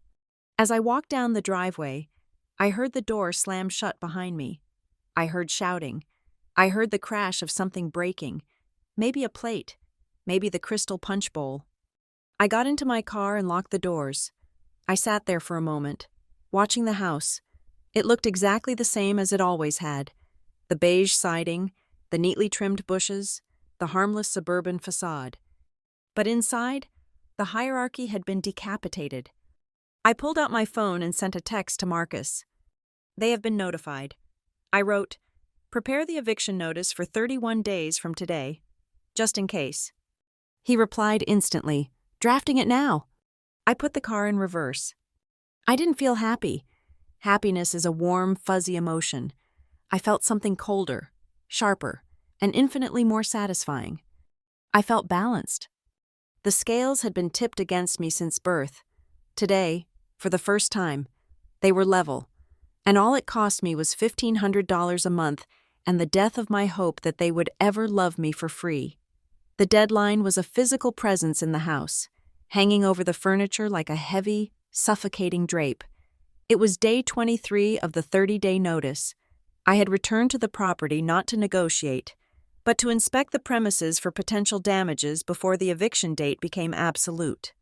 As I walked down the driveway, I heard the door slam shut behind me. I heard shouting. I heard the crash of something breaking. Maybe a plate. Maybe the crystal punch bowl. I got into my car and locked the doors. I sat there for a moment, watching the house. It looked exactly the same as it always had. The beige siding, the neatly trimmed bushes, the harmless suburban facade. But inside, the hierarchy had been decapitated. I pulled out my phone and sent a text to Marcus. They have been notified. I wrote, prepare the eviction notice for 31 days from today, just in case. He replied instantly, drafting it now. I put the car in reverse. I didn't feel happy. Happiness is a warm, fuzzy emotion. I felt something colder, sharper, and infinitely more satisfying. I felt balanced. The scales had been tipped against me since birth. Today, for the first time, they were level, and all it cost me was $1,500 a month and the death of my hope that they would ever love me for free. The deadline was a physical presence in the house, hanging over the furniture like a heavy, suffocating drape. It was day 23 of the 30-day notice. I had returned to the property not to negotiate, but to inspect the premises for potential damages before the eviction date became absolute.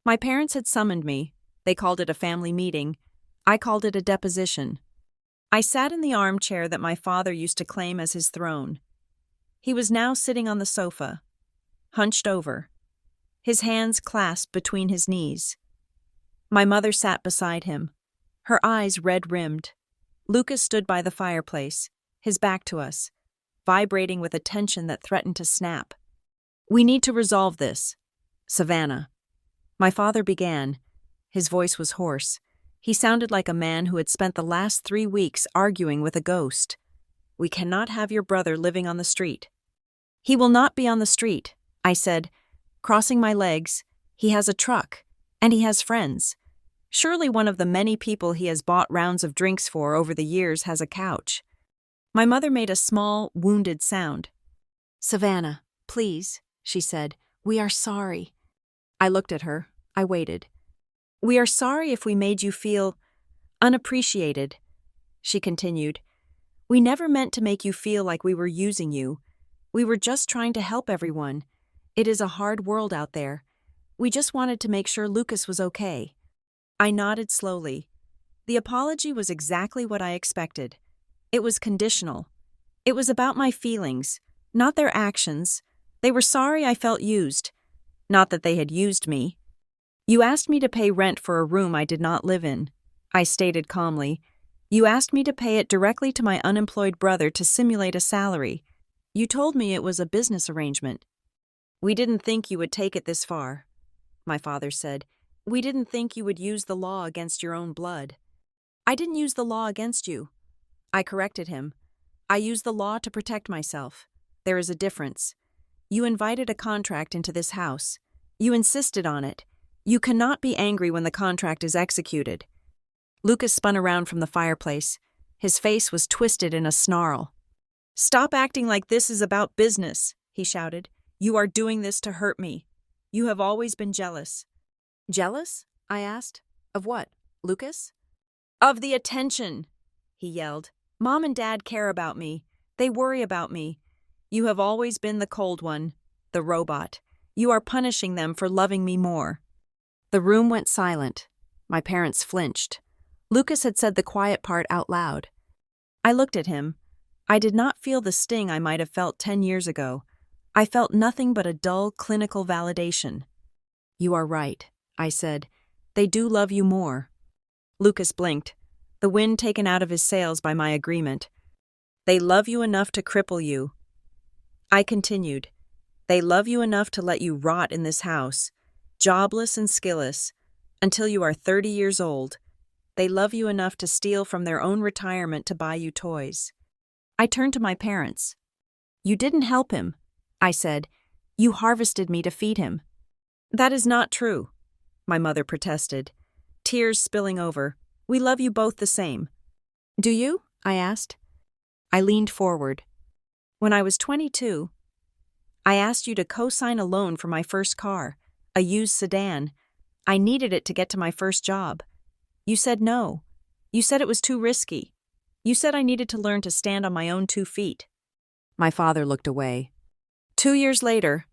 My parents had summoned me. They called it a family meeting. I called it a deposition. I sat in the armchair that my father used to claim as his throne. He was now sitting on the sofa, hunched over, his hands clasped between his knees. My mother sat beside him, her eyes red-rimmed. Lucas stood by the fireplace, his back to us, vibrating with a tension that threatened to snap. We need to resolve this. Savannah. My father began. His voice was hoarse. He sounded like a man who had spent the last 3 weeks arguing with a ghost. We cannot have your brother living on the street. He will not be on the street, I said, crossing my legs. He has a truck, and he has friends. Surely one of the many people he has bought rounds of drinks for over the years has a couch. My mother made a small, wounded sound. "Savannah, please," she said. "We are sorry." I looked at her. I waited. "We are sorry if we made you feel unappreciated," she continued. "We never meant to make you feel like we were using you. We were just trying to help everyone. It is a hard world out there. We just wanted to make sure Lucas was okay." I nodded slowly. The apology was exactly what I expected. It was conditional. It was about my feelings, not their actions. They were sorry I felt used, not that they had used me. "You asked me to pay rent for a room I did not live in," I stated calmly. "You asked me to pay it directly to my unemployed brother to simulate a salary. You told me it was a business arrangement." "We didn't think you would take it this far," my father said. "We didn't think you would use the law against your own blood." "I didn't use the law against you," I corrected him. "I used the law to protect myself. There is a difference. You invited a contract into this house. You insisted on it. You cannot be angry when the contract is executed." Lucas spun around from the fireplace. His face was twisted in a snarl. "Stop acting like this is about business," he shouted. "You are doing this to hurt me. You have always been jealous." "Jealous?" I asked. "Of what, Lucas?" "Of the attention," he yelled. "Mom and Dad care about me. They worry about me. You have always been the cold one, the robot. You are punishing them for loving me more." The room went silent. My parents flinched. Lucas had said the quiet part out loud. I looked at him. I did not feel the sting I might have felt 10 years ago. I felt nothing but a dull, clinical validation. "You are right," I said. "They do love you more." Lucas blinked, the wind taken out of his sails by my agreement. "They love you enough to cripple you." I continued. "They love you enough to let you rot in this house, jobless and skillless, until you are 30 years old. They love you enough to steal from their own retirement to buy you toys." I turned to my parents. "You didn't help him," I said. "You harvested me to feed him." "That is not true," my mother protested, tears spilling over. "We love you both the same." "Do you?" I asked. I leaned forward. "When I was 22, I asked you to co-sign a loan for my first car, a used sedan. I needed it to get to my first job. You said no. You said it was too risky. You said I needed to learn to stand on my own 2 feet." My father looked away. 2 years later,"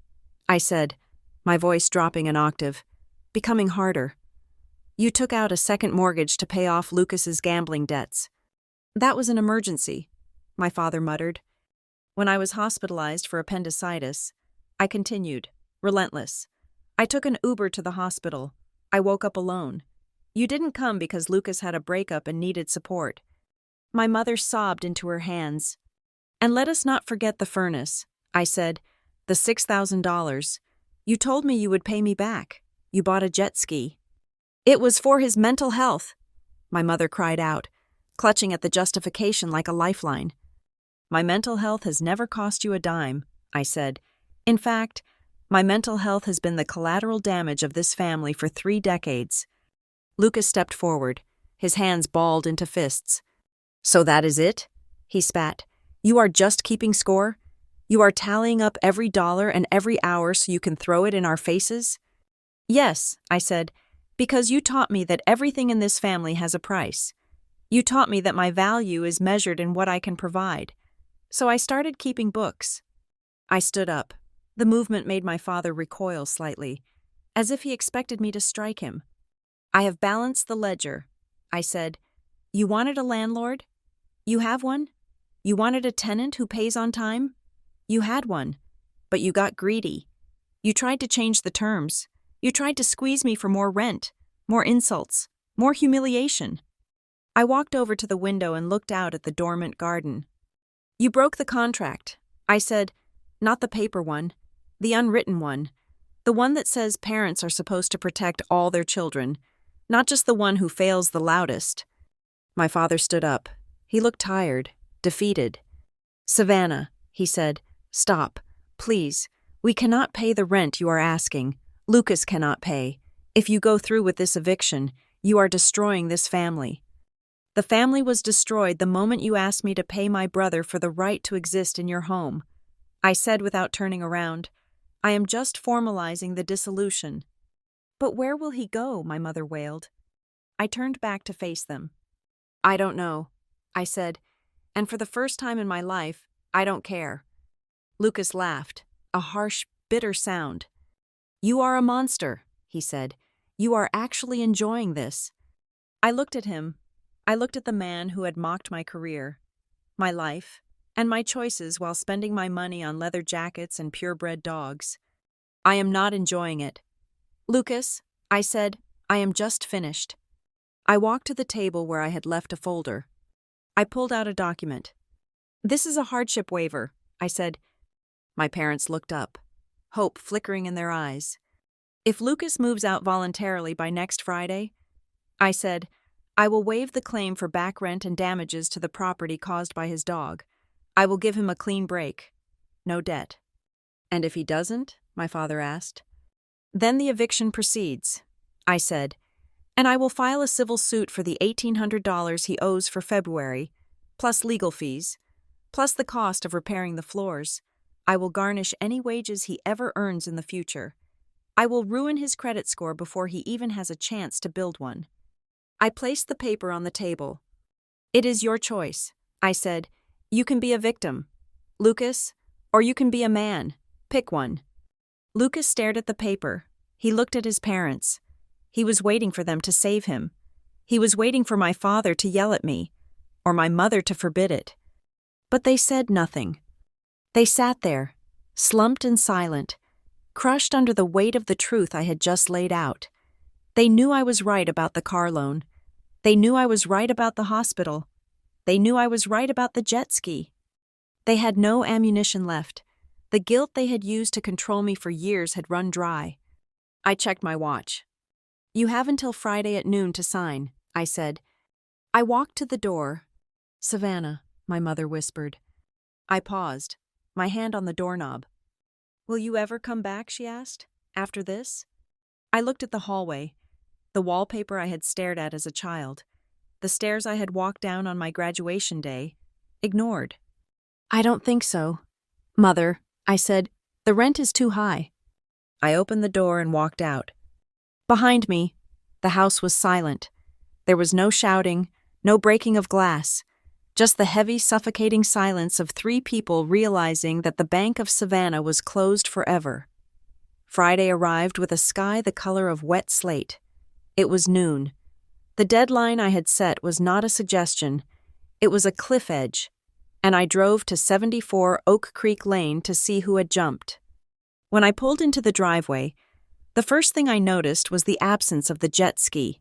I said, my voice dropping an octave, becoming harder, "you took out a second mortgage to pay off Lucas's gambling debts." "That was an emergency," my father muttered. "When I was hospitalized for appendicitis," I continued, relentless. "I took an Uber to the hospital. I woke up alone. You didn't come because Lucas had a breakup and needed support." My mother sobbed into her hands. "And let us not forget the furnace," I said, "the $6,000. You told me you would pay me back. You bought a jet ski." "It was for his mental health," my mother cried out, clutching at the justification like a lifeline. "My mental health has never cost you a dime," I said. "In fact, my mental health has been the collateral damage of this family for 3 decades. Lucas stepped forward, his hands balled into fists. "So that is it?" he spat. "You are just keeping score? You are tallying up every dollar and every hour so you can throw it in our faces?" "Yes," I said, "because you taught me that everything in this family has a price. You taught me that my value is measured in what I can provide. So I started keeping books." I stood up. The movement made my father recoil slightly, as if he expected me to strike him. "I have balanced the ledger," I said. "You wanted a landlord? You have one? You wanted a tenant who pays on time? You had one, but you got greedy. You tried to change the terms. You tried to squeeze me for more rent, more insults, more humiliation." I walked over to the window and looked out at the dormant garden. "You broke the contract," I said, "not the paper one, the unwritten one, the one that says parents are supposed to protect all their children, not just the one who fails the loudest." My father stood up. He looked tired, defeated. "Savannah," he said, "stop. Please. We cannot pay the rent you are asking. Lucas cannot pay. If you go through with this eviction, you are destroying this family. The family was destroyed the moment you asked me to pay my brother for the right to exist in your home. I said without turning around, I am just formalizing the dissolution. But where will he go? My mother wailed. I turned back to face them. I don't know, I said, and for the first time in my life, I don't care. Lucas laughed, a harsh, bitter sound. You are a monster, he said. You are actually enjoying this. I looked at him. I looked at the man who had mocked my career, my life, and my choices while spending my money on leather jackets and purebred dogs. I am not enjoying it. Lucas, I said, I am just finished. I walked to the table where I had left a folder. I pulled out a document. This is a hardship waiver, I said. My parents looked up, hope flickering in their eyes. If Lucas moves out voluntarily by next Friday, I said, I will waive the claim for back rent and damages to the property caused by his dog. I will give him a clean break. No debt. And if he doesn't? My father asked. Then the eviction proceeds, I said, and I will file a civil suit for the $1,800 he owes for February, plus legal fees, plus the cost of repairing the floors. I will garnish any wages he ever earns in the future. I will ruin his credit score before he even has a chance to build one. I placed the paper on the table. It is your choice, I said. You can be a victim, Lucas, or you can be a man. Pick one. Lucas stared at the paper. He looked at his parents. He was waiting for them to save him. He was waiting for my father to yell at me, or my mother to forbid it. But they said nothing. They sat there, slumped and silent, crushed under the weight of the truth I had just laid out. They knew I was right about the car loan. They knew I was right about the hospital. They knew I was right about the jet ski. They had no ammunition left. The guilt they had used to control me for years had run dry. I checked my watch. You have until Friday at noon to sign, I said. I walked to the door. Savannah, my mother whispered. I paused, my hand on the doorknob. Will you ever come back, she asked, after this? I looked at the hallway, the wallpaper I had stared at as a child, the stairs I had walked down on my graduation day, ignored. I don't think so. Mother, I said, the rent is too high. I opened the door and walked out. Behind me, the house was silent. There was no shouting, no breaking of glass, just the heavy, suffocating silence of three people realizing that the Bank of Savannah was closed forever. Friday arrived with a sky the color of wet slate. It was noon. The deadline I had set was not a suggestion. It was a cliff edge, and I drove to 74 Oak Creek Lane to see who had jumped. When I pulled into the driveway, the first thing I noticed was the absence of the jet ski,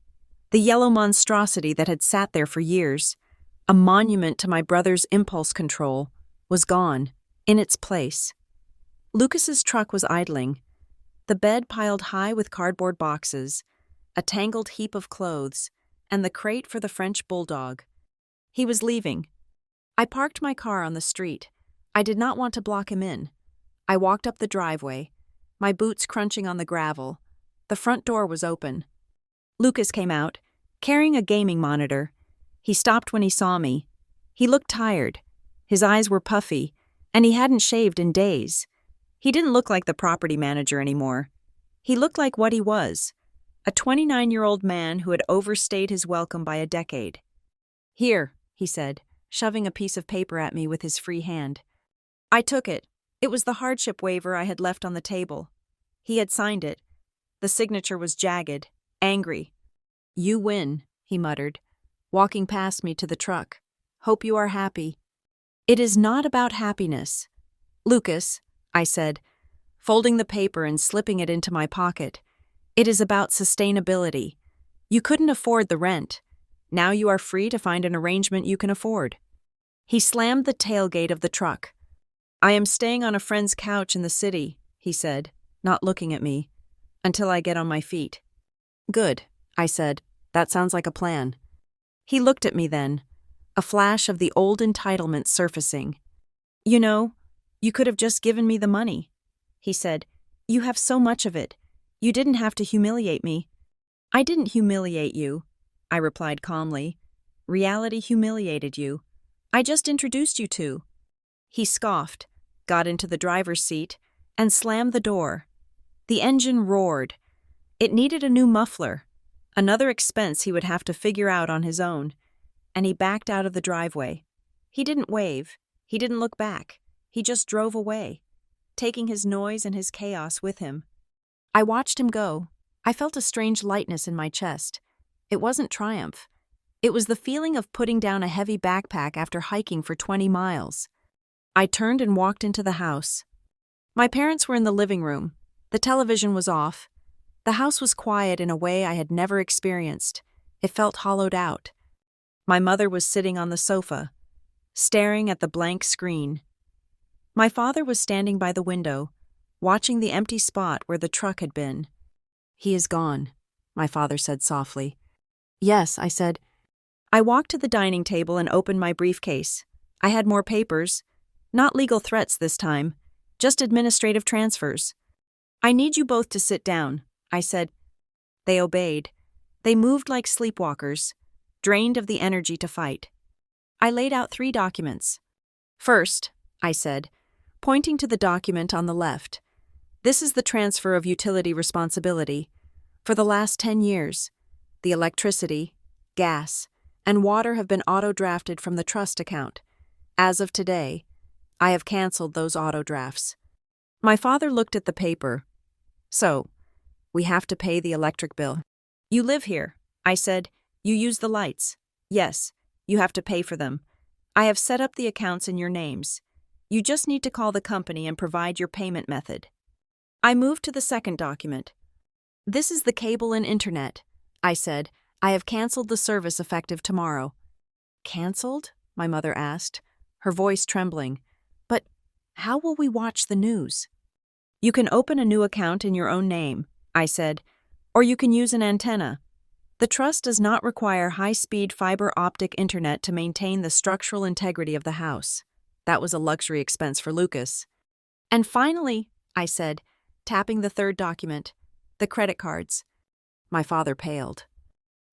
the yellow monstrosity that had sat there for years, a monument to my brother's impulse control, was gone, in its place. Lucas's truck was idling, the bed piled high with cardboard boxes, a tangled heap of clothes, and the crate for the French bulldog. He was leaving. I parked my car on the street. I did not want to block him in. I walked up the driveway, my boots crunching on the gravel. The front door was open. Lucas came out, carrying a gaming monitor. He stopped when he saw me. He looked tired. His eyes were puffy, and he hadn't shaved in days. He didn't look like the property manager anymore. He looked like what he was, a 29-year-old man who had overstayed his welcome by a decade. Here, he said, shoving a piece of paper at me with his free hand. I took it. It was the hardship waiver I had left on the table. He had signed it. The signature was jagged, angry. You win, he muttered, walking past me to the truck. Hope you are happy. It is not about happiness. Lucas, I said, folding the paper and slipping it into my pocket. It is about sustainability. You couldn't afford the rent. Now you are free to find an arrangement you can afford. He slammed the tailgate of the truck. I am staying on a friend's couch in the city, he said, not looking at me, until I get on my feet. Good, I said. That sounds like a plan. He looked at me then, a flash of the old entitlement surfacing. You know, you could have just given me the money, he said. You have so much of it. You didn't have to humiliate me. I didn't humiliate you, I replied calmly. Reality humiliated you. I just introduced you to. He scoffed, got into the driver's seat, and slammed the door. The engine roared. It needed a new muffler, another expense he would have to figure out on his own, and he backed out of the driveway. He didn't wave. He didn't look back. He just drove away, taking his noise and his chaos with him. I watched him go. I felt a strange lightness in my chest. It wasn't triumph. It was the feeling of putting down a heavy backpack after hiking for 20 miles. I turned and walked into the house. My parents were in the living room. The television was off. The house was quiet in a way I had never experienced. It felt hollowed out. My mother was sitting on the sofa, staring at the blank screen. My father was standing by the window, watching the empty spot where the truck had been. He is gone, my father said softly. Yes, I said. I walked to the dining table and opened my briefcase. I had more papers. Not legal threats this time, just administrative transfers. I need you both to sit down, I said. They obeyed. They moved like sleepwalkers, drained of the energy to fight. I laid out 3 documents. First, I said, pointing to the document on the left, this is the transfer of utility responsibility. For the last 10 years, the electricity, gas, and water have been auto-drafted from the trust account. As of today, I have canceled those auto-drafts. My father looked at the paper. So, we have to pay the electric bill. You live here, I said. You use the lights. Yes, you have to pay for them. I have set up the accounts in your names. You just need to call the company and provide your payment method. I moved to the second document. This is the cable and internet, I said. I have canceled the service effective tomorrow. Canceled? My mother asked, her voice trembling. But how will we watch the news? You can open a new account in your own name, I said, or you can use an antenna. The trust does not require high-speed fiber optic internet to maintain the structural integrity of the house. That was a luxury expense for Lucas. And finally, I said, tapping the third document, the credit cards. My father paled.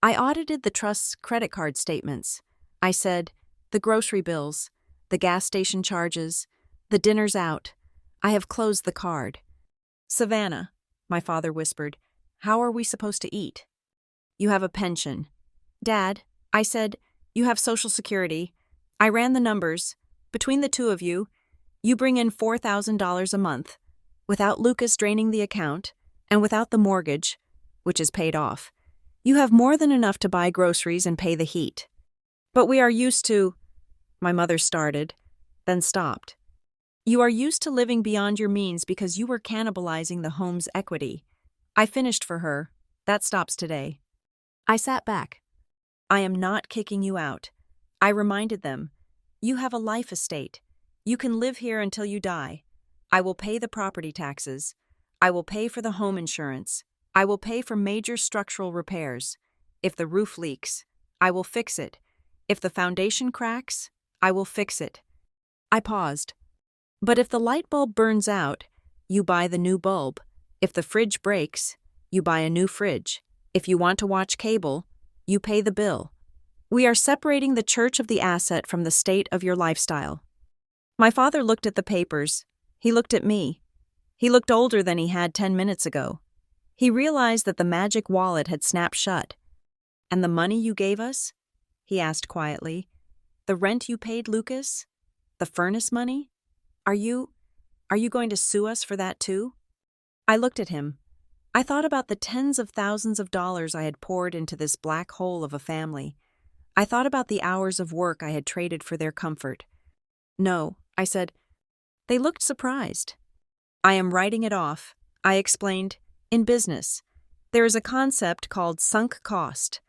I audited the trust's credit card statements. I said, the grocery bills, the gas station charges, the dinners out. I have closed the card. Savannah, my father whispered, how are we supposed to eat? You have a pension. Dad, I said, you have Social Security. I ran the numbers. Between the two of you, you bring in $4,000 a month. Without Lucas draining the account, and without the mortgage, which is paid off, you have more than enough to buy groceries and pay the heat. But we are used to, my mother started, then stopped. You are used to living beyond your means because you were cannibalizing the home's equity. I finished for her. That stops today. I sat back. I am not kicking you out. I reminded them. You have a life estate. You can live here until you die. I will pay the property taxes. I will pay for the home insurance. I will pay for major structural repairs. If the roof leaks, I will fix it. If the foundation cracks, I will fix it. I paused. But if the light bulb burns out, you buy the new bulb. If the fridge breaks, you buy a new fridge. If you want to watch cable, you pay the bill. We are separating the church of the asset from the state of your lifestyle. My father looked at the papers. He looked at me. He looked older than he had 10 minutes ago. He realized that the magic wallet had snapped shut. And the money you gave us? He asked quietly. The rent you paid Lucas? The furnace money? Are you going to sue us for that too? I looked at him. I thought about the tens of thousands of dollars I had poured into this black hole of a family. I thought about the hours of work I had traded for their comfort. No, I said. They looked surprised. I am writing it off, I explained. In business, there is a concept called sunk cost.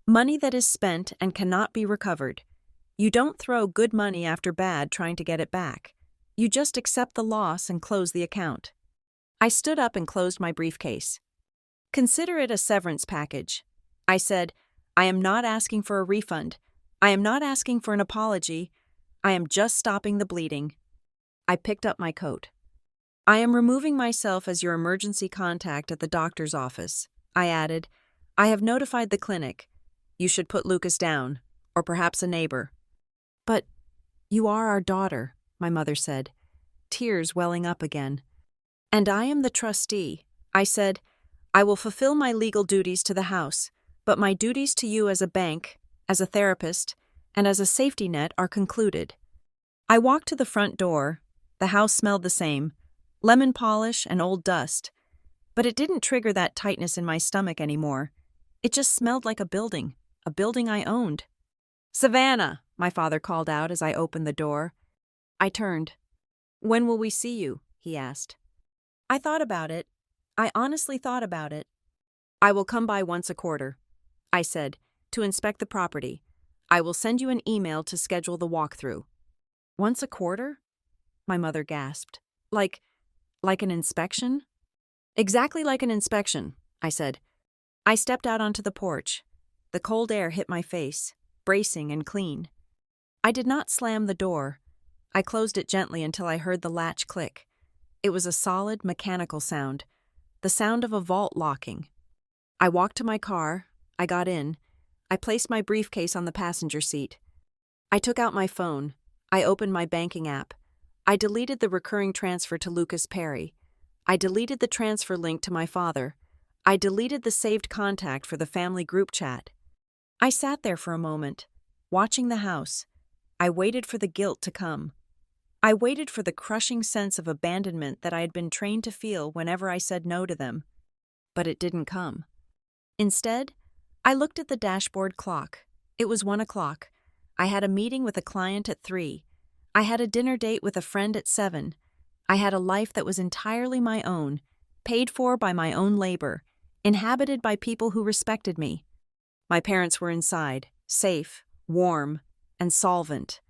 Money that is spent and cannot be recovered. You don't throw good money after bad trying to get it back. You just accept the loss and close the account. I stood up and closed my briefcase. Consider it a severance package. I said, I am not asking for a refund. I am not asking for an apology. I am just stopping the bleeding. I picked up my coat. I am removing myself as your emergency contact at the doctor's office. I added, I have notified the clinic. You should put Lucas down, or perhaps a neighbor. But you are our daughter, my mother said, tears welling up again. And I am the trustee. I said, I will fulfill my legal duties to the house, but my duties to you as a bank, as a therapist, and as a safety net are concluded. I walked to the front door. The house smelled the same, lemon polish and old dust. But it didn't trigger that tightness in my stomach anymore. It just smelled like a building I owned. Savannah, my father called out as I opened the door. I turned. When will we see you? He asked. I thought about it. I honestly thought about it. I will come by once a quarter, I said, to inspect the property. I will send you an email to schedule the walkthrough. Once a quarter? My mother gasped. Like an inspection? Exactly like an inspection, I said. I stepped out onto the porch. The cold air hit my face, bracing and clean. I did not slam the door. I closed it gently until I heard the latch click. It was a solid, mechanical sound, the sound of a vault locking. I walked to my car. I got in. I placed my briefcase on the passenger seat. I took out my phone. I opened my banking app. I deleted the recurring transfer to Lucas Perry. I deleted the transfer link to my father. I deleted the saved contact for the family group chat. I sat there for a moment, watching the house. I waited for the guilt to come. I waited for the crushing sense of abandonment that I had been trained to feel whenever I said no to them. But it didn't come. Instead, I looked at the dashboard clock. It was 1 o'clock. I had a meeting with a client at 3. I had a dinner date with a friend at 7. I had a life that was entirely my own, paid for by my own labor, inhabited by people who respected me. My parents were inside, safe, warm, and solvent.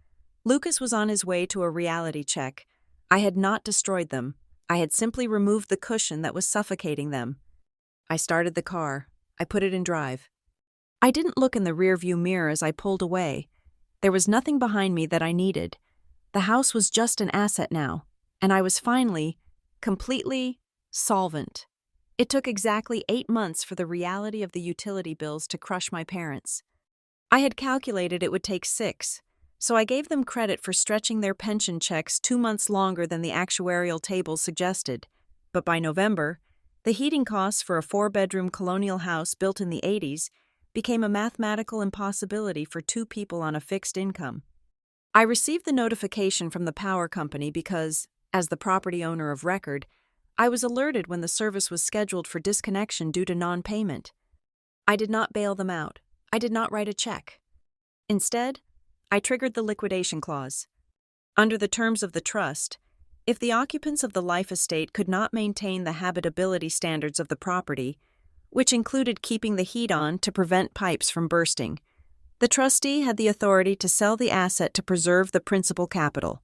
Lucas was on his way to a reality check. I had not destroyed them. I had simply removed the cushion that was suffocating them. I started the car. I put it in drive. I didn't look in the rearview mirror as I pulled away. There was nothing behind me that I needed. The house was just an asset now, and I was finally, completely, solvent. It took exactly 8 months for the reality of the utility bills to crush my parents. I had calculated it would take 6, so I gave them credit for stretching their pension checks 2 months longer than the actuarial tables suggested. But by November, the heating costs for a 4-bedroom colonial house built in the 80s became a mathematical impossibility for 2 people on a fixed income. I received the notification from the power company because, as the property owner of record, I was alerted when the service was scheduled for disconnection due to non-payment. I did not bail them out. I did not write a check. Instead, I triggered the liquidation clause. Under the terms of the trust, if the occupants of the life estate could not maintain the habitability standards of the property, which included keeping the heat on to prevent pipes from bursting, the trustee had the authority to sell the asset to preserve the principal capital.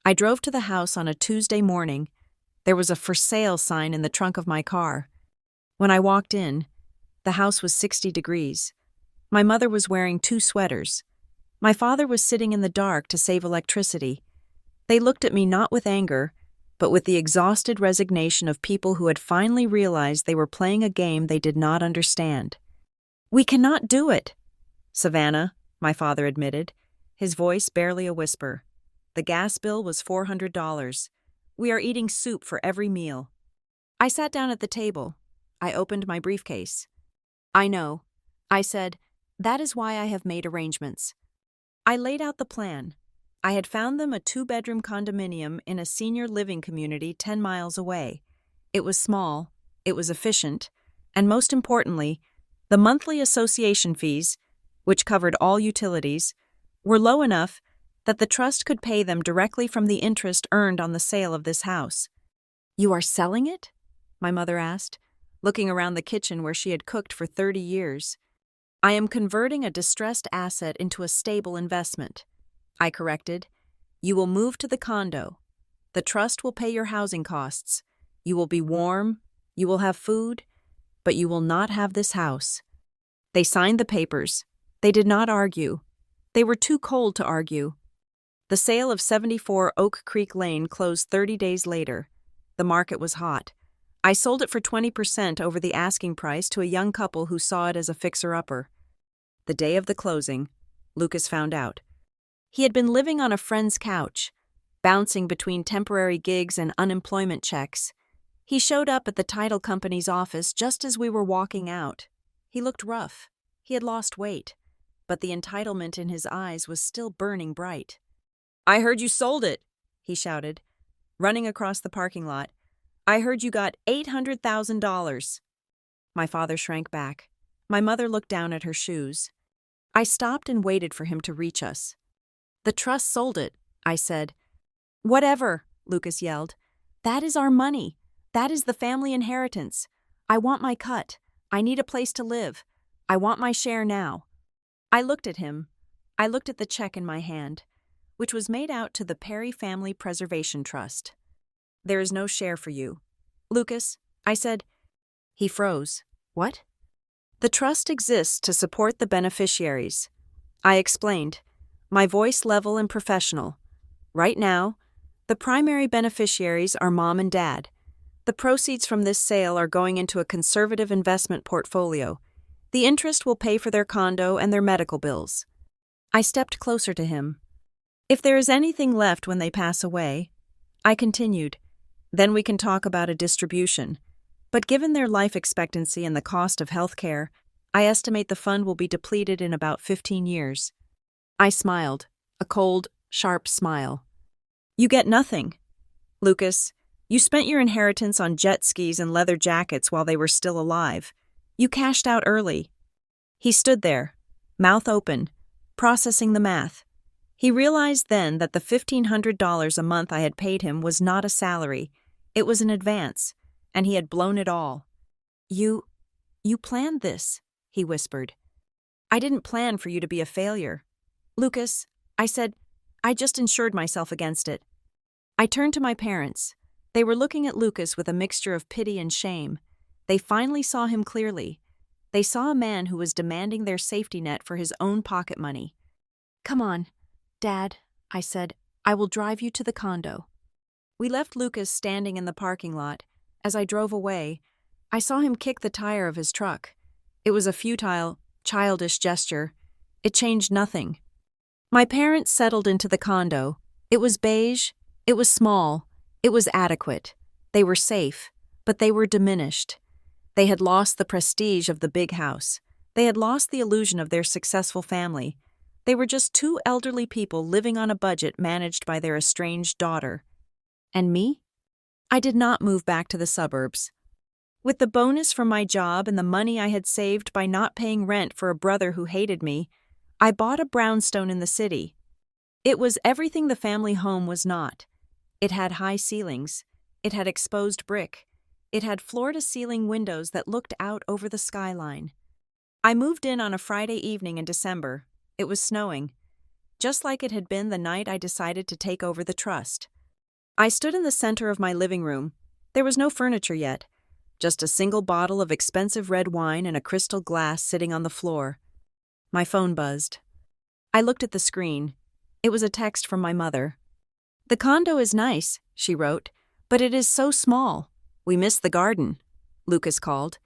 I drove to the house on a Tuesday morning. There was a for sale sign in the trunk of my car. When I walked in, the house was 60 degrees. My mother was wearing 2 sweaters. My father was sitting in the dark to save electricity. They looked at me not with anger, but with the exhausted resignation of people who had finally realized they were playing a game they did not understand. "We cannot do it, Savannah," my father admitted, his voice barely a whisper. "The gas bill was $400. We are eating soup for every meal." I sat down at the table. I opened my briefcase. "I know," I said. "That is why I have made arrangements." I laid out the plan. I had found them a 2-bedroom condominium in a senior living community 10 miles away. It was small, it was efficient, and most importantly, the monthly association fees, which covered all utilities, were low enough that the trust could pay them directly from the interest earned on the sale of this house. "You are selling it?" my mother asked, looking around the kitchen where she had cooked for 30 years. "I am converting a distressed asset into a stable investment," I corrected. "You will move to the condo. The trust will pay your housing costs. You will be warm, you will have food, but you will not have this house." They signed the papers. They did not argue. They were too cold to argue. The sale of 74 Oak Creek Lane closed 30 days later. The market was hot. I sold it for 20% over the asking price to a young couple who saw it as a fixer-upper. The day of the closing, Lucas found out. He had been living on a friend's couch, bouncing between temporary gigs and unemployment checks. He showed up at the title company's office just as we were walking out. He looked rough. He had lost weight, but the entitlement in his eyes was still burning bright. "I heard you sold it," he shouted, running across the parking lot. "I heard you got $800,000. My father shrank back. My mother looked down at her shoes. I stopped and waited for him to reach us. "The trust sold it," I said. "Whatever," Lucas yelled. "That is our money. That is the family inheritance. I want my cut. I need a place to live. I want my share now." I looked at him. I looked at the check in my hand, which was made out to the Perry Family Preservation Trust. "There is no share for you, Lucas," I said. He froze. "What?" "The trust exists to support the beneficiaries," I explained, my voice level and professional. "Right now, the primary beneficiaries are Mom and Dad. The proceeds from this sale are going into a conservative investment portfolio. The interest will pay for their condo and their medical bills." I stepped closer to him. "If there is anything left when they pass away," I continued, "then we can talk about a distribution. But given their life expectancy and the cost of health care, I estimate the fund will be depleted in about 15 years. I smiled, a cold, sharp smile. "You get nothing. Lucas, you spent your inheritance on jet skis and leather jackets while they were still alive. You cashed out early." He stood there, mouth open, processing the math. He realized then that the $1,500 a month I had paid him was not a salary. It was an advance, and he had blown it all. You planned this," he whispered. "I didn't plan for you to be a failure. Lucas," I said, "I just insured myself against it." I turned to my parents. They were looking at Lucas with a mixture of pity and shame. They finally saw him clearly. They saw a man who was demanding their safety net for his own pocket money. "Come on, Dad," I said. "I will drive you to the condo." We left Lucas standing in the parking lot. As I drove away, I saw him kick the tire of his truck. It was a futile, childish gesture. It changed nothing. My parents settled into the condo. It was beige. It was small. It was adequate. They were safe, but they were diminished. They had lost the prestige of the big house. They had lost the illusion of their successful family. They were just two elderly people living on a budget managed by their estranged daughter. And me? I did not move back to the suburbs. With the bonus from my job and the money I had saved by not paying rent for a brother who hated me, I bought a brownstone in the city. It was everything the family home was not. It had high ceilings. It had exposed brick. It had floor-to-ceiling windows that looked out over the skyline. I moved in on a Friday evening in December. It was snowing, just like it had been the night I decided to take over the trust. I stood in the center of my living room. There was no furniture yet, just a single bottle of expensive red wine and a crystal glass sitting on the floor. My phone buzzed. I looked at the screen. It was a text from my mother. "The condo is nice," she wrote, "but it is so small. We miss the garden," Lucas called.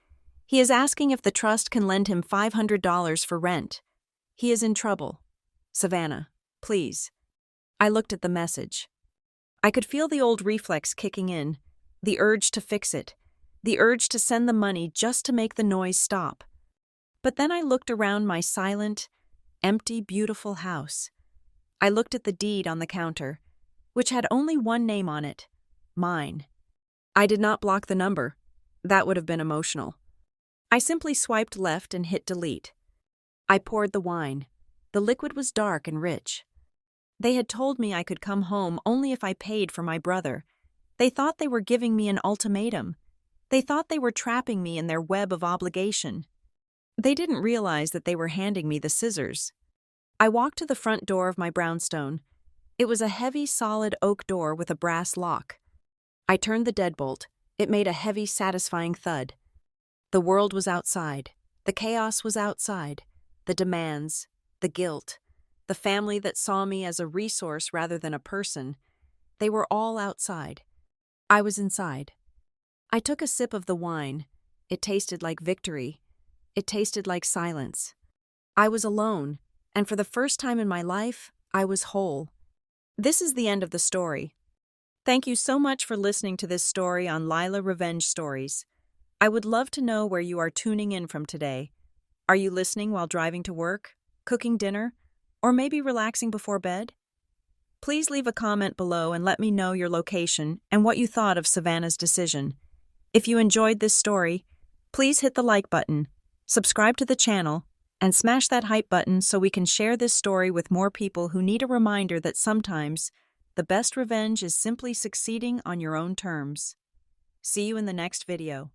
"He is asking if the trust can lend him $500 for rent. He is in trouble. Savannah, please." I looked at the message. I could feel the old reflex kicking in, the urge to fix it, the urge to send the money just to make the noise stop. But then I looked around my silent, empty, beautiful house. I looked at the deed on the counter, which had only one name on it, mine. I did not block the number. That would have been emotional. I simply swiped left and hit delete. I poured the wine. The liquid was dark and rich. They had told me I could come home only if I paid for my brother. They thought they were giving me an ultimatum. They thought they were trapping me in their web of obligation. They didn't realize that they were handing me the scissors. I walked to the front door of my brownstone. It was a heavy, solid oak door with a brass lock. I turned the deadbolt. It made a heavy, satisfying thud. The world was outside. The chaos was outside. The demands, the guilt, the family that saw me as a resource rather than a person, they were all outside. I was inside. I took a sip of the wine. It tasted like victory. It tasted like silence. I was alone, and for the first time in my life, I was whole. This is the end of the story. Thank you so much for listening to this story on Lila Revenge Stories. I would love to know where you are tuning in from today. Are you listening while driving to work, cooking dinner, or maybe relaxing before bed? Please leave a comment below and let me know your location and what you thought of Savannah's decision. If you enjoyed this story, please hit the like button, subscribe to the channel, and smash that hype button so we can share this story with more people who need a reminder that sometimes the best revenge is simply succeeding on your own terms. See you in the next video.